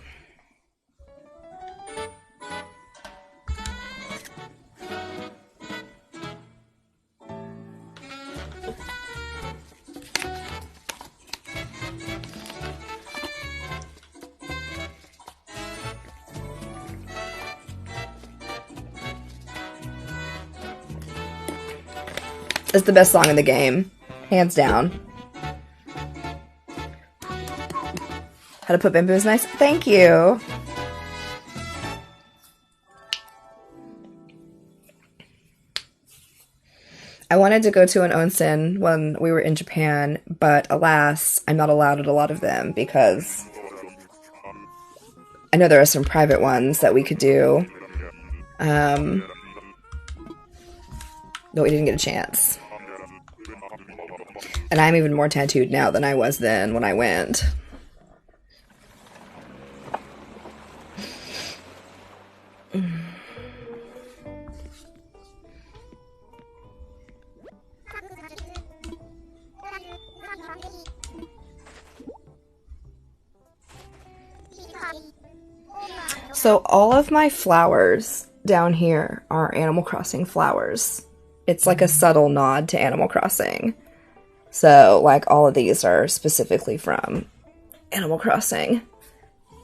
It's the best song in the game. Hands down. How to put bamboo is nice. Thank you. I wanted to go to an onsen when we were in Japan, but alas, I'm not allowed at a lot of them because I know there are some private ones that we could do. But we didn't get a chance. And I'm even more tattooed now than I was then when I went. So all of my flowers down here are Animal Crossing flowers. It's like a subtle nod to Animal Crossing. So, like, all of these are specifically from Animal Crossing,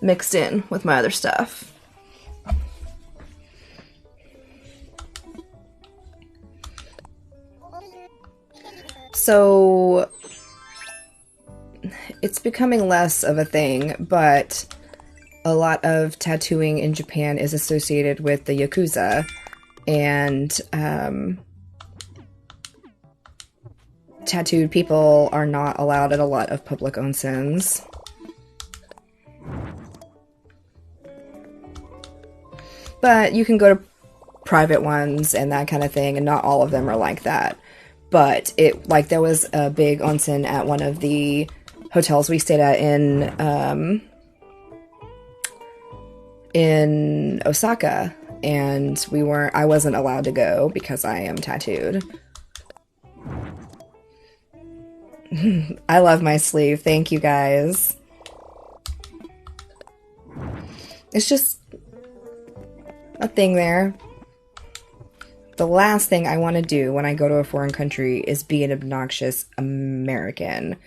mixed in with my other stuff. So, it's becoming less of a thing, but a lot of tattooing in Japan is associated with the Yakuza, and tattooed people are not allowed at a lot of public onsens. But you can go to private ones and that kind of thing, and not all of them are like that. But like, there was a big onsen at one of the hotels we stayed at in Osaka, and I wasn't allowed to go because I am tattooed. I love my sleeve. Thank you, guys. It's just a thing there. The last thing I want to do when I go to a foreign country is be an obnoxious American.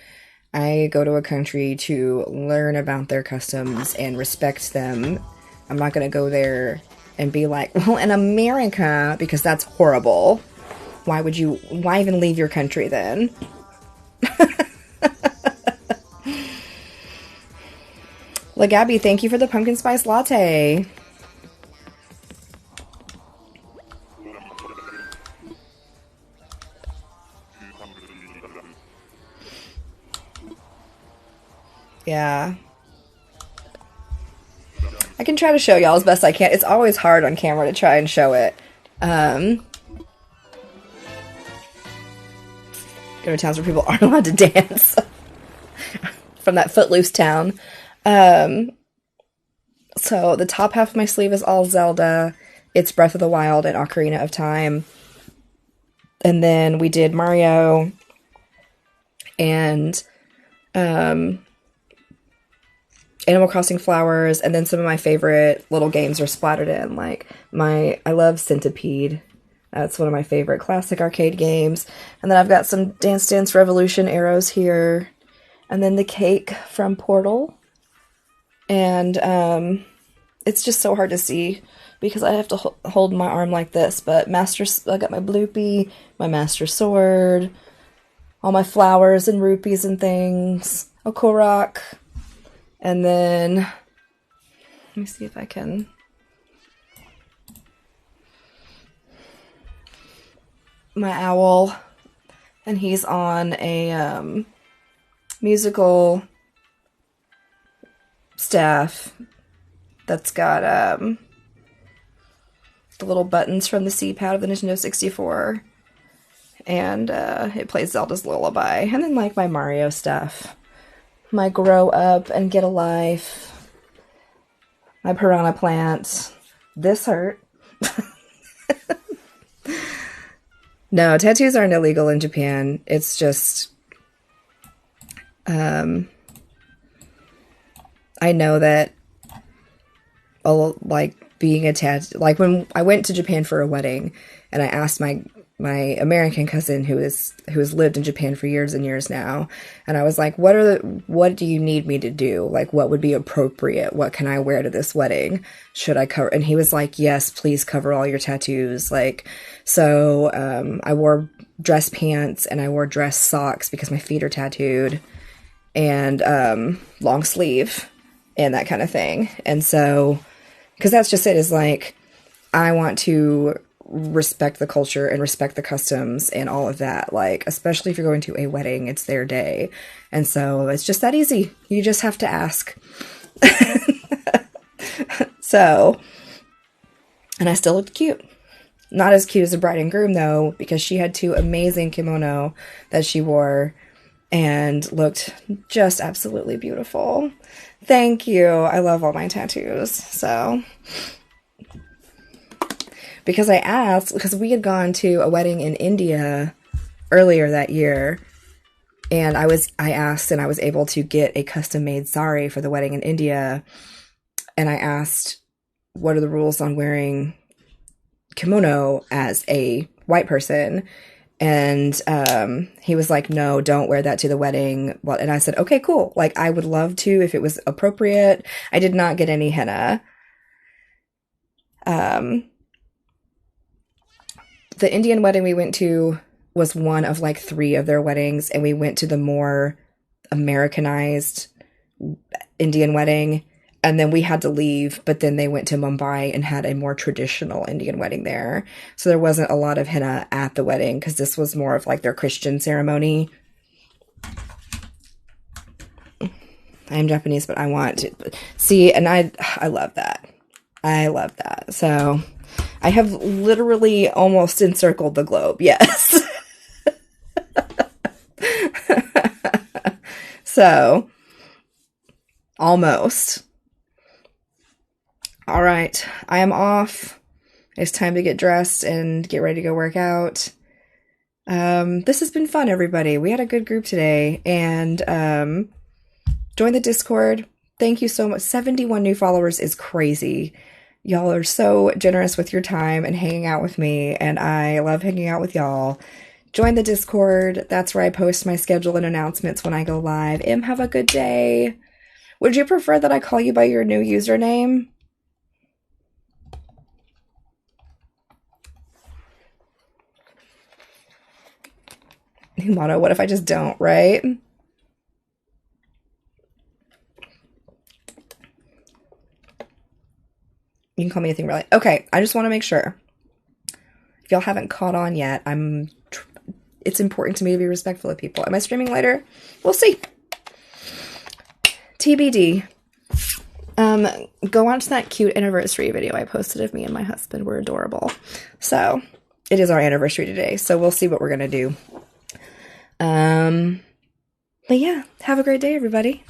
I go to a country to learn about their customs and respect them. I'm not going to go there and be like, well, in America, because that's horrible. Why even leave your country then? Gabby, thank you for the pumpkin spice latte. Yeah. I can try to show y'all as best I can. It's always hard on camera to try and show it. Go to towns where people aren't allowed to dance. From that footloose town. So the top half of my sleeve is all Zelda. It's Breath of the Wild and Ocarina of Time. And then we did Mario and Animal Crossing flowers, and then some of my favorite little games are splattered in. Like I love Centipede. That's one of my favorite classic arcade games. And then I've got some Dance Dance Revolution arrows here. And then the cake from Portal. And it's just so hard to see because I have to hold my arm like this. But I got my Bloopy, my Master Sword, all my flowers and rupees and things, a Korok. And then, let me see if I can. My owl, and he's on a musical staff that's got the little buttons from the C-pad of the Nintendo 64, and it plays Zelda's Lullaby. And then like my Mario stuff, my Grow Up and Get a Life, my Piranha Plant. This hurt. No, tattoos aren't illegal in Japan. It's just, I know that, like, being a tattoo, like, when I went to Japan for a wedding, and I asked my my American cousin who has lived in Japan for years and years now, and I was like, what do you need me to do? Like, what would be appropriate? What can I wear to this wedding? Should I cover? And he was like, yes, please cover all your tattoos. Like, so I wore dress pants and I wore dress socks because my feet are tattooed, and long sleeve and that kind of thing. And so, because that's just it, is like, I want to respect the culture and respect the customs and all of that. Like, especially if you're going to a wedding, it's their day. And so it's just that easy. You just have to ask. So, and I still looked cute. Not as cute as the bride and groom though, because she had 2 amazing kimono that she wore and looked just absolutely beautiful. Thank you. I love all my tattoos. So, because I asked, because we had gone to a wedding in India earlier that year, and I asked, and I was able to get a custom-made sari for the wedding in India, and I asked, what are the rules on wearing kimono as a white person? And he was like, no, don't wear that to the wedding. Well, and I said, okay, cool. Like, I would love to if it was appropriate. I did not get any henna. The Indian wedding we went to was one of like 3 of their weddings, and we went to the more Americanized Indian wedding, and then we had to leave, but then they went to Mumbai and had a more traditional Indian wedding there. So there wasn't a lot of henna at the wedding, because this was more of like their Christian ceremony. I'm Japanese, but I want to see, and I love that. I love that. So I have literally almost encircled the globe. Yes. So, almost. All right. I am off. It's time to get dressed and get ready to go work out. This has been fun, everybody. We had a good group today, and join the Discord. Thank you so much. 71 new followers is crazy. Y'all are so generous with your time and hanging out with me, and I love hanging out with y'all. Join the Discord. That's where I post my schedule and announcements when I go live. Have a good day. Would you prefer that I call you by your new username? Motto, what if I just don't, right? You can call me anything really. Okay, I just want to make sure. If y'all haven't caught on yet, it's important to me to be respectful of people. Am I streaming later? We'll see. TBD. Go watch that cute anniversary video I posted of me and my husband. We're adorable. So, it is our anniversary today, so we'll see what we're going to do. But yeah, have a great day, everybody.